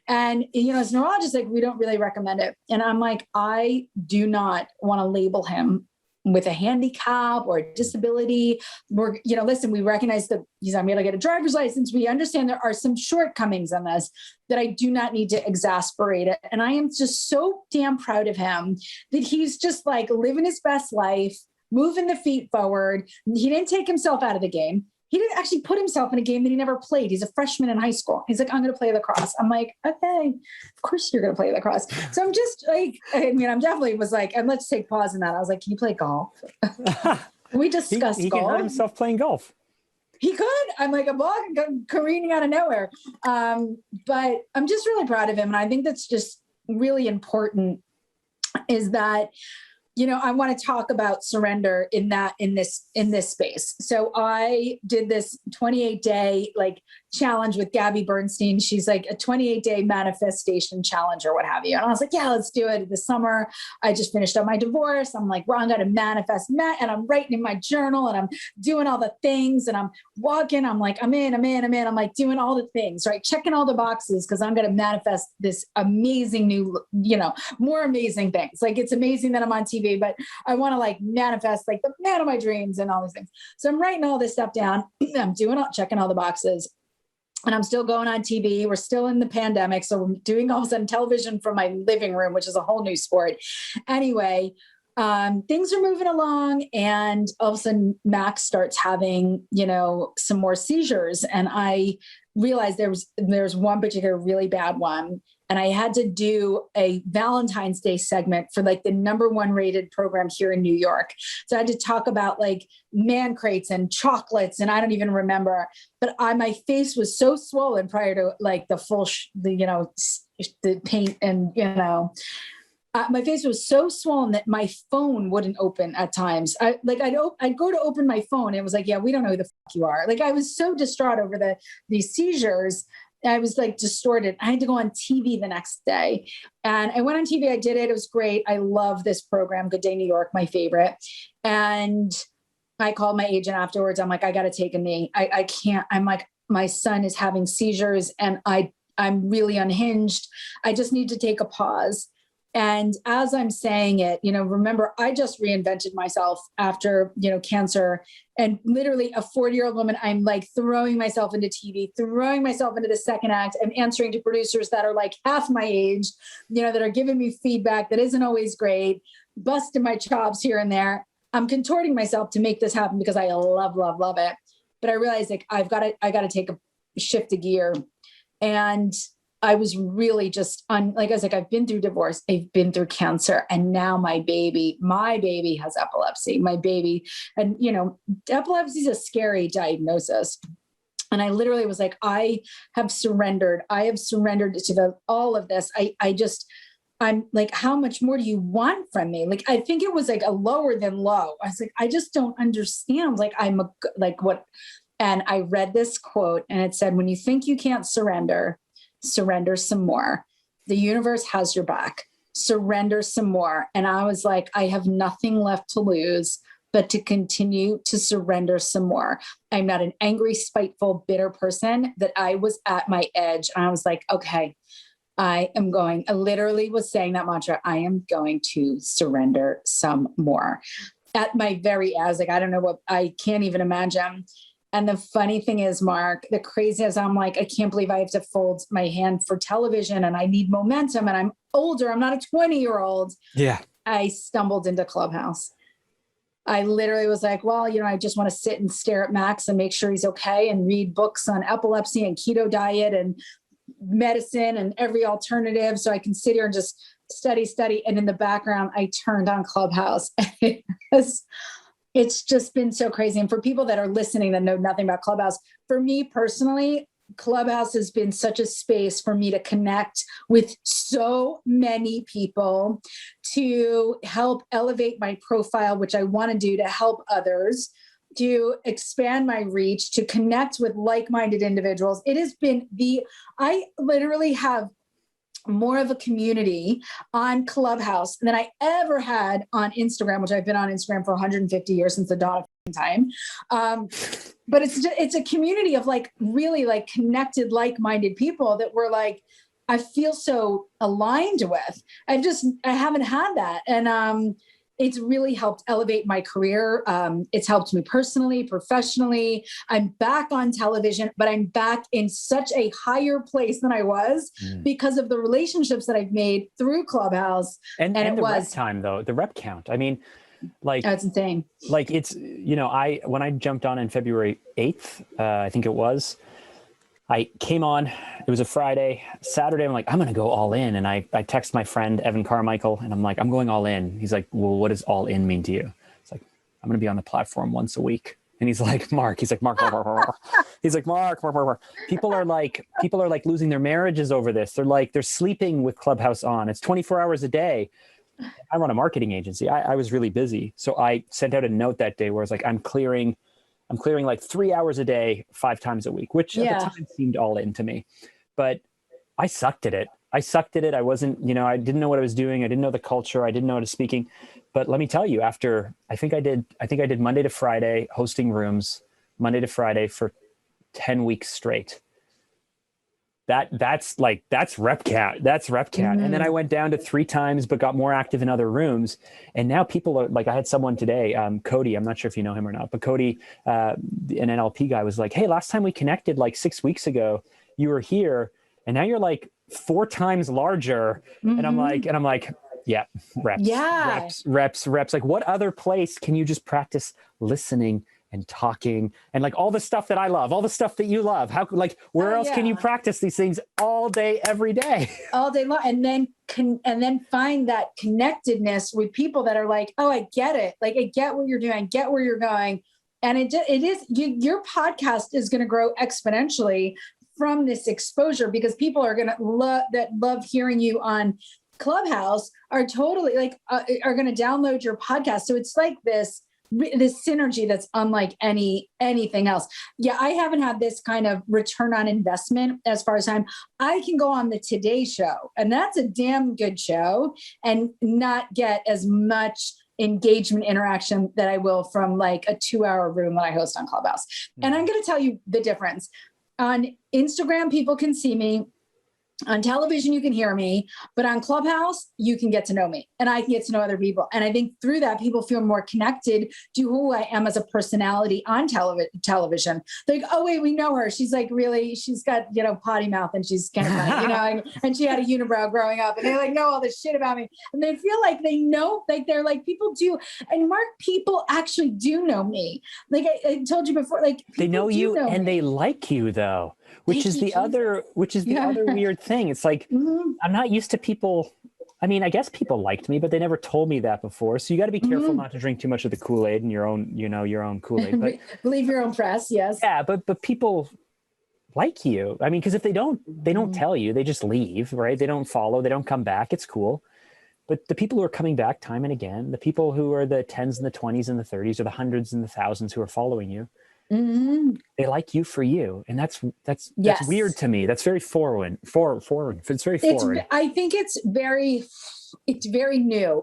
And, as a neurologist, like we don't really recommend it. And I'm like, I do not want to label him with a handicap or a disability. Listen, we recognize that he's not able to get a driver's license. We understand there are some shortcomings in this that I do not need to exasperate it. And I am just so damn proud of him that he's just like living his best life, moving the feet forward. He didn't take himself out of the game. He didn't actually put himself in a game that he never played. He's a freshman in high school. He's like, I'm going to play lacrosse. I'm like, okay, of course you're going to play lacrosse. So I'm just like, I'm definitely was like, and let's take pause in that. I was like, can you play golf? We discussed he golf. He can hurt himself playing golf. he could. I'm like a bug careening out of nowhere. But I'm just really proud of him. And I think that's just really important, is that, you know, I want to talk about surrender in this space. So I did this 28-day like challenge with Gabby Bernstein. She's like a 28-day manifestation challenge or what have you. And I was like, yeah, let's do it this summer. I just finished up my divorce. I'm like, well, I'm going to manifest, and I'm writing in my journal and I'm doing all the things and I'm walking. I'm like, I'm in. I'm like doing all the things, right? Checking all the boxes because I'm going to manifest this amazing new, you know, more amazing things. Like, it's amazing that I'm on TV, but I want to like manifest like the man of my dreams and all these things. So I'm writing all this stuff down. I'm checking all the boxes. And I'm still going on TV. We're still in the pandemic. So we're doing all of a sudden television from my living room, which is a whole new sport. Anyway, things are moving along. And all of a sudden Max starts having, you know, some more seizures. And I realized there's one particular really bad one. And I had to do a Valentine's Day segment for like the #1 rated program here in New York. So I had to talk about like man crates and chocolates, and I don't even remember. But my face was so swollen prior to like the full, the paint, and my face was so swollen that my phone wouldn't open at times. I'd go to open my phone, and it was like, yeah, we don't know who the fuck you are. Like, I was so distraught over these seizures. I was like distorted. I had to go on TV the next day, and I went on TV. I did it. It was great. I love this program. Good Day New York, my favorite. And I called my agent afterwards. I'm like, I got to take a knee. I can't. I'm like, my son is having seizures and I'm really unhinged. I just need to take a pause. And as I'm saying it, remember, I just reinvented myself after, cancer, and literally a 40-year-old woman, I'm like throwing myself into TV, throwing myself into the second act. I'm answering to producers that are like half my age, that are giving me feedback that isn't always great, busting my chops here and there. I'm contorting myself to make this happen because I love, love, love it. But I realized like, I got to take a shift of gear. And I was really just like I was like, I've been through divorce, I've been through cancer, and now my baby has epilepsy. My baby, and epilepsy is a scary diagnosis. And I literally was like, I have surrendered to all of this. I'm like, how much more do you want from me? Like, I think it was like a lower than low. I was like, I just don't understand. Like, what? And I read this quote, and it said, when you think you can't surrender some more. The universe has your back. Surrender some more. And I was like, I have nothing left to lose but to continue to surrender some more. I'm not an angry, spiteful, bitter person, that I was at my edge. And I was like, okay, I literally was saying that mantra. I am going to surrender some more. At my I was like, I don't know what, I can't even imagine. And the funny thing is, Mark, the craziest, I'm like, I can't believe I have to fold my hand for television and I need momentum and I'm older. I'm not a 20-year-old. Yeah. I stumbled into Clubhouse. I literally was like, well, I just want to sit and stare at Max and make sure he's okay and read books on epilepsy and keto diet and medicine and every alternative. So I can sit here and just study. And in the background, I turned on Clubhouse. It's just been so crazy. And for people that are listening that know nothing about Clubhouse, for me personally, Clubhouse has been such a space for me to connect with so many people, to help elevate my profile, which I want to do to help others, to expand my reach, to connect with like-minded individuals. It has been I literally have more of a community on Clubhouse than I ever had on Instagram, which I've been on Instagram for 150 years, since the dawn of time. But it's a community of like really like connected, like-minded people that were like, I feel so aligned with. I haven't had that. And it's really helped elevate my career. It's helped me personally, professionally. I'm back on television, but I'm back in such a higher place than I was because of the relationships that I've made through Clubhouse. And it was rep time, though, the rep count. I mean, like, that's insane. Like, it's, when I jumped on February 8th, I think it was, I came on, it was a Friday. Saturday, I'm like, I'm going to go all in. And I text my friend, Evan Carmichael, and I'm like, I'm going all in. He's like, well, what does all in mean to you? It's like, I'm going to be on the platform once a week. And he's like, Mark. He's like, Mark. He's like, Mark. People are like losing their marriages over this. They're sleeping with Clubhouse on. It's 24 hours a day. I run a marketing agency. I was really busy. So I sent out a note that day where I was like, I'm clearing like 3 hours a day, 5 times a week, which at the time seemed all in to me. But I sucked at it. I wasn't, I didn't know what I was doing. I didn't know the culture. I didn't know how to speaking. But let me tell you, after I think I did Monday to Friday hosting rooms, Monday to Friday for 10 weeks straight. That's rep count. That's rep count. And then I went down to 3 times, but got more active in other rooms. And now people are like, I had someone today, Cody, I'm not sure if you know him or not, but Cody, an NLP guy, was like, hey, last time we connected like 6 weeks ago, you were here. And now you're like 4 times larger. And I'm like, yeah, reps. Like, what other place can you just practice listening and talking and like all the stuff that I love, all the stuff that you love? Where else can you practice these things all day, every day? All day long. And then find that connectedness with people that are like, oh, I get it. Like, I get what you're doing. I get where you're going. And your podcast is going to grow exponentially from this exposure, because people are going to love hearing you on Clubhouse are totally like, are going to download your podcast. So it's like this synergy that's unlike anything else. Yeah, I haven't had this kind of return on investment as far as time. I can go on the Today Show, and that's a damn good show, and not get as much engagement interaction that I will from like a 2-hour room that I host on Clubhouse. And I'm going to tell you the difference. On Instagram, people can see me. On television, you can hear me, but on Clubhouse, you can get to know me, and I can get to know other people. And I think through that, people feel more connected to who I am as a personality on television. They're like, oh, wait, we know her. She's like, really, she's got, potty mouth, and she's kind of funny, and she had a unibrow growing up, and they like know all this shit about me. And they feel like they know, like they're like, people do. And Mark, people actually do know me. Like I told you before, like they know you and they like you though. Which is the other weird thing. It's like, I'm not used to people. I mean, I guess people liked me, but they never told me that before. So you got to be careful not to drink too much of the Kool-Aid and your own Kool-Aid. But believe your own press. Yes. Yeah. But people like you. I mean, because if they don't tell you, they just leave, right? They don't follow, they don't come back. It's cool. But the people who are coming back time and again, the people who are the 10s and the 20s and the 30s or the hundreds and the thousands who are following you, they like you for you. And that's weird to me. That's very foreign. It's very foreign. I think it's very new.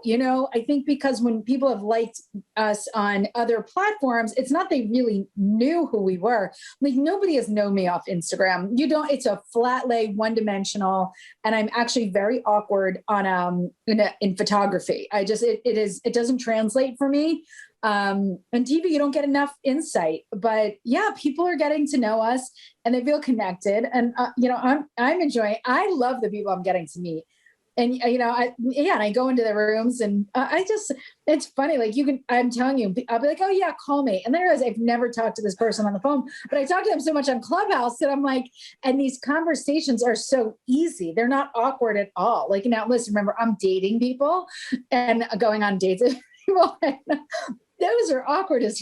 I think because when people have liked us on other platforms, it's not they really knew who we were. Like, nobody has known me off Instagram. It's a flat lay, one-dimensional, and I'm actually very awkward on in photography. It doesn't translate for me. On TV, you don't get enough insight, but yeah, people are getting to know us and they feel connected. And, I'm enjoying, I love the people I'm getting to meet. And, and I go into the rooms and it's funny. Like I'm telling you, I'll be like, oh yeah, call me. And then I realize I've never talked to this person on the phone, but I talk to them so much on Clubhouse that I'm like, and these conversations are so easy. They're not awkward at all. Like, now listen, remember, I'm dating people and going on dates with people. Those are awkward as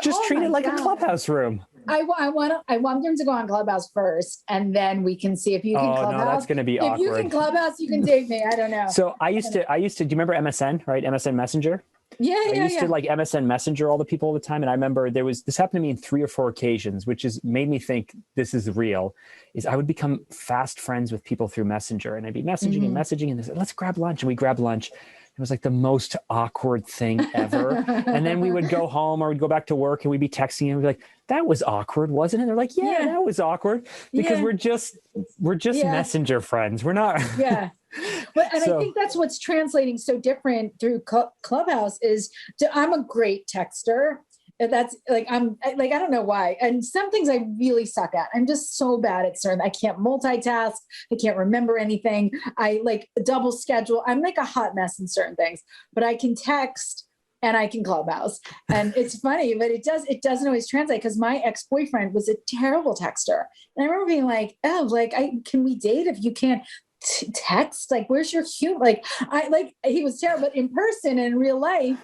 just treat it like a Clubhouse room. I want them to go on Clubhouse first, and then we can see if you can Clubhouse. No, that's going to be awkward. If you can Clubhouse, you can date me. I don't know. So I used to, do you remember MSN, right? MSN Messenger? I used to like MSN Messenger all the people all the time. And I remember this happened to me in 3 or 4 occasions, which made me think this is real, is I would become fast friends with people through Messenger, and I'd be messaging and messaging and they said, let's grab lunch. And we grab lunch. It was like the most awkward thing ever. And then we would go home or we'd go back to work and we'd be texting and we'd be like, that was awkward, wasn't it? And they're like, yeah, that was awkward, because we're just Messenger friends. We're not. Yeah. But, I think that's what's translating so different through Clubhouse is I'm a great texter. That's like, I don't know why. And some things I really suck at. I'm just so bad at certain. I can't multitask. I can't remember anything. I like double schedule. I'm like a hot mess in certain things, but I can text and I can Clubhouse. And it's funny, but it doesn't always translate, because my ex-boyfriend was a terrible texter. And I remember being like, oh, like, can we date if you can't text? Like, where's your humor? Like, he was terrible, but in person and in real life,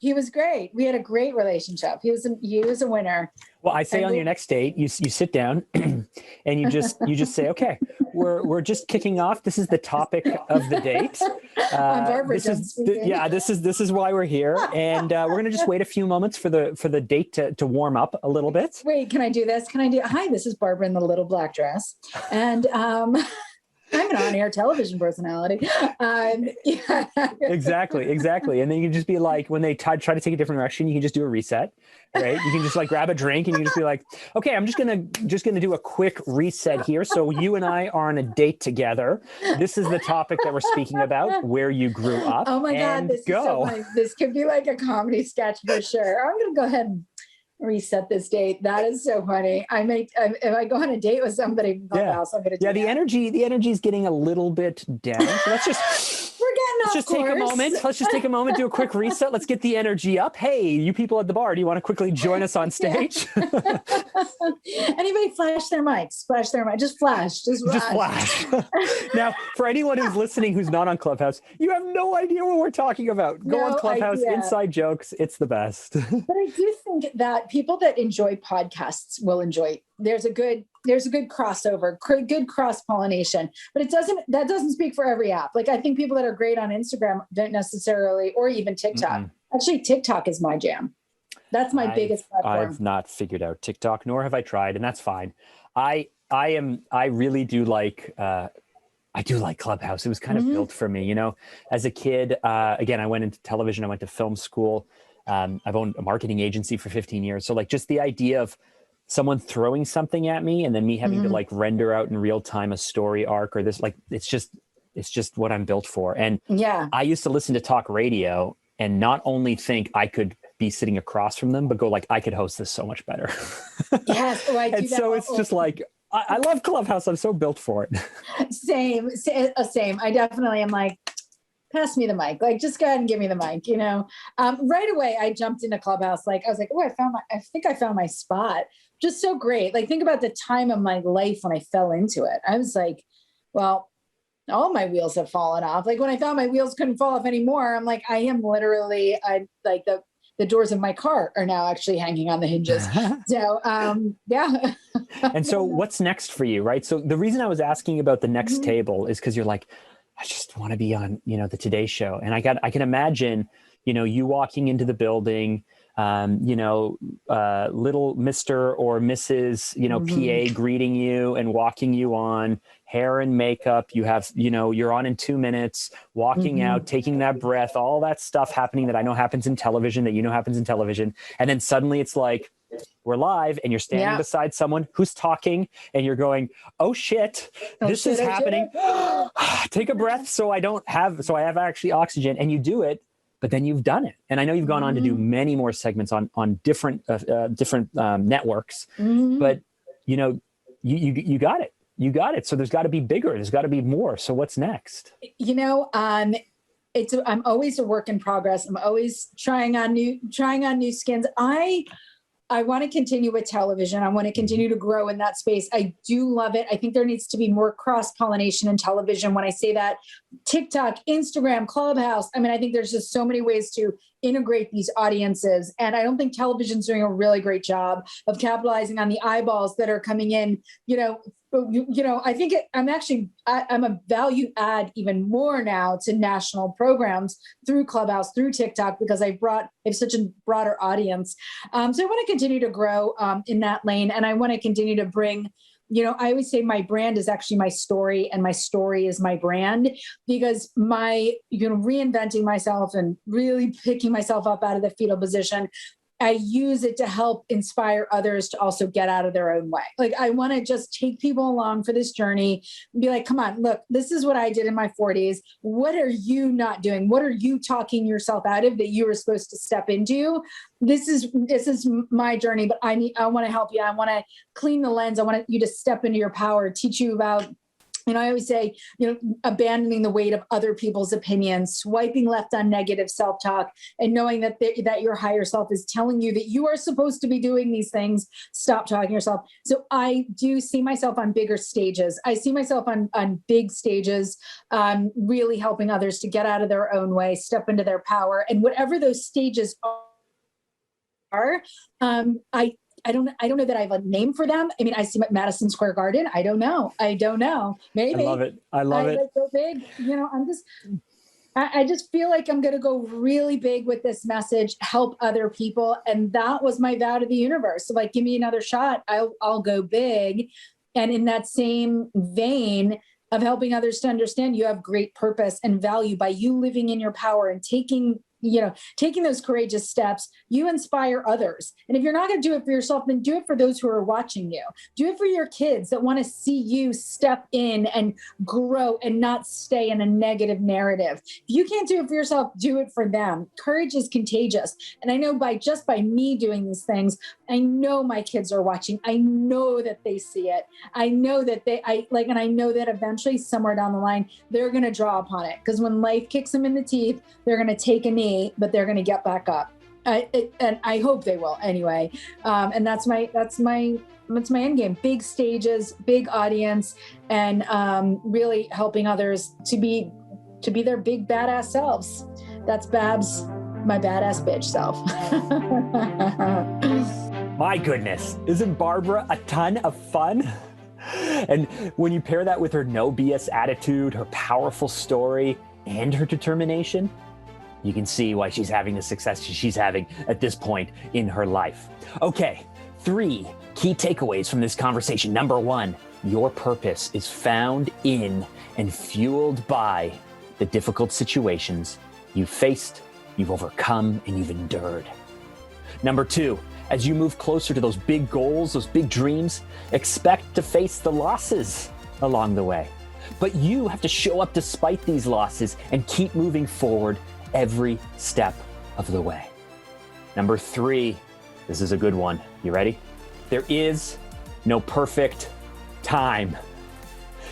He was great. We had a great relationship. He was a winner. Well, I say on your next date, you sit down and you just say, okay, we're just kicking off. This is the topic of the date. I'm Barbara. This is why we're here, and we're gonna just wait a few moments for the date to warm up a little bit. Wait, can I do this? Hi, this is Barbara in the little black dress, and I'm an on-air television personality. Yeah. Exactly. And then you can just be like, when they try to take a different direction, you can just do a reset, right? You can just like grab a drink and you can just be like, okay, I'm just gonna do a quick reset here. So you and I are on a date together. This is the topic that we're speaking about, where you grew up. Oh my God, this is so funny. This could be like a comedy sketch for sure. I'm gonna go ahead and reset this date. That is so funny. If I go on a date with somebody from Clubhouse, I'm gonna do the energy is getting a little bit down. So let's just take a moment. Let's just take a moment, do a quick reset. Let's get the energy up. Hey, you people at the bar, do you want to quickly join us on stage? Anybody flash their mics? Flash their mic. Just flash. Just flash. Now, for anyone who's listening who's not on Clubhouse, you have no idea what we're talking about. Go on Clubhouse, inside jokes. It's the best. But I do think that people that enjoy podcasts will enjoy. There's a good crossover, good cross-pollination, but that doesn't speak for every app. Like, I think people that are great on Instagram don't necessarily, or even TikTok. Mm-mm. Actually, TikTok is my jam. That's my biggest platform. I've not figured out TikTok, nor have I tried, and that's fine. I really do like, I do like Clubhouse. It was kind of built for me, as a kid. Again, I went into television. I went to film school. I've owned a marketing agency for 15 years. So like just the idea of someone throwing something at me and then me having to like render out in real time a story arc or this, like, it's just what I'm built for. And I used to listen to talk radio and not only think I could be sitting across from them, but go like, I could host this so much better. Yes. Oh, I do and so it's just like, I love Clubhouse. I'm so built for it. Same. I definitely am like, pass me the mic. Like, just go ahead and give me the mic, Right away, I jumped into Clubhouse. Like, I was like, oh, I think I found my spot. Just so great. Like, think about the time of my life when I fell into it. I was like, well, all my wheels have fallen off. Like, when I found my wheels couldn't fall off anymore, I'm like, I am literally, like the doors of my car are now actually hanging on the hinges. So, yeah. And so what's next for you, right? So the reason I was asking about the next table is because you're like, I just want to be on, the Today Show. And I can imagine, you walking into the building, little Mr. or Mrs., PA greeting you and walking you on, hair and makeup. You have, you're on in 2 minutes, walking out, taking that breath, all that stuff happening that I know happens in television, that happens in television. And then suddenly it's like, we're live and you're standing beside someone who's talking and you're going, oh shit, this is happening. Take a breath so I have actually oxygen, and you do it, but then you've done it. And I know you've gone on to do many more segments on different networks, but you got it. You got it. So there's got to be bigger. There's got to be more. So what's next? I'm always a work in progress. I'm always trying on new skins. I want to continue with television. I want to continue to grow in that space. I do love it. I think there needs to be more cross-pollination in television. When I say that, TikTok, Instagram, Clubhouse, I think there's just so many ways to integrate these audiences. And I don't think television's doing a really great job of capitalizing on the eyeballs that are coming in, I think I'm a value add even more now to national programs through Clubhouse, through TikTok, because I have such a broader audience. So I want to continue to grow in that lane. And I want to continue to bring, I always say my brand is actually my story and my story is my brand, because reinventing myself and really picking myself up out of the fetal position, I use it to help inspire others to also get out of their own way. Like, I want to just take people along for this journey and be like, come on, look, this is what I did in my 40s. What are you not doing? What are you talking yourself out of that you were supposed to step into? This is my journey, but I want to help you. I want to clean the lens. I want you to step into your power, teach you about And I always say, abandoning the weight of other people's opinions, swiping left on negative self-talk, and knowing that that your higher self is telling you that you are supposed to be doing these things. Stop talking yourself. So I do see myself on bigger stages. I see myself on big stages, really helping others to get out of their own way, step into their power, and whatever those stages are. I don't know that I have a name for them. I mean, I see Madison Square Garden. I don't know. Maybe. I love it. I love it. Go big. I just feel like I'm going to go really big with this message, help other people. And that was my vow to the universe. So like, give me another shot. I'll go big. And in that same vein of helping others to understand you have great purpose and value by you living in your power and taking those courageous steps, you inspire others. And if you're not going to do it for yourself, then do it for those who are watching you. Do it for your kids that want to see you step in and grow and not stay in a negative narrative. If you can't do it for yourself, do it for them. Courage is contagious. And I know by me doing these things, I know my kids are watching. I know that they see it. I know that and I know that eventually somewhere down the line, they're going to draw upon it. Because when life kicks them in the teeth, they're going to take a knee, but they're going to get back up. And I hope they will anyway. And that's my end game. Big stages, big audience, and really helping others to be their big badass selves. That's Babs, my badass bitch self. My goodness, isn't Barbara a ton of fun? And when you pair that with her no BS attitude, her powerful story, and her determination, you can see why she's having the success she's having at this point in her life. Okay, 3 key takeaways from this conversation. Number 1, your purpose is found in and fueled by the difficult situations you've faced, you've overcome, and you've endured. Number 2, as you move closer to those big goals, those big dreams, expect to face the losses along the way. But you have to show up despite these losses and keep moving forward every step of the way. Number 3, this is a good one. You ready? There is no perfect time.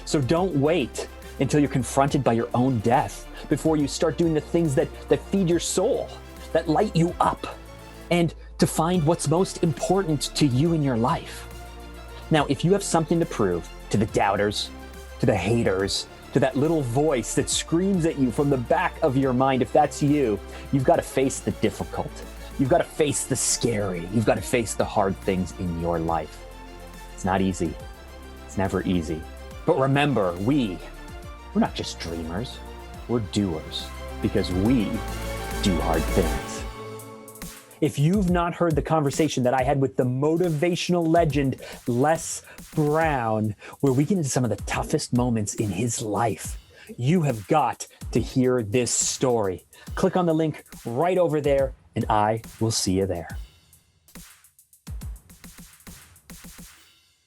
So don't wait until you're confronted by your own death before you start doing the things that feed your soul, that light you up, and to find what's most important to you in your life. Now, if you have something to prove to the doubters, to the haters, to that little voice that screams at you from the back of your mind, if that's you, you've got to face the difficult. You've got to face the scary. You've got to face the hard things in your life. It's not easy. It's never easy. But remember, we're not just dreamers. We're doers, because we do hard things. If you've not heard the conversation that I had with the motivational legend, Les Brown, where we get into some of the toughest moments in his life, you have got to hear this story. Click on the link right over there, and I will see you there.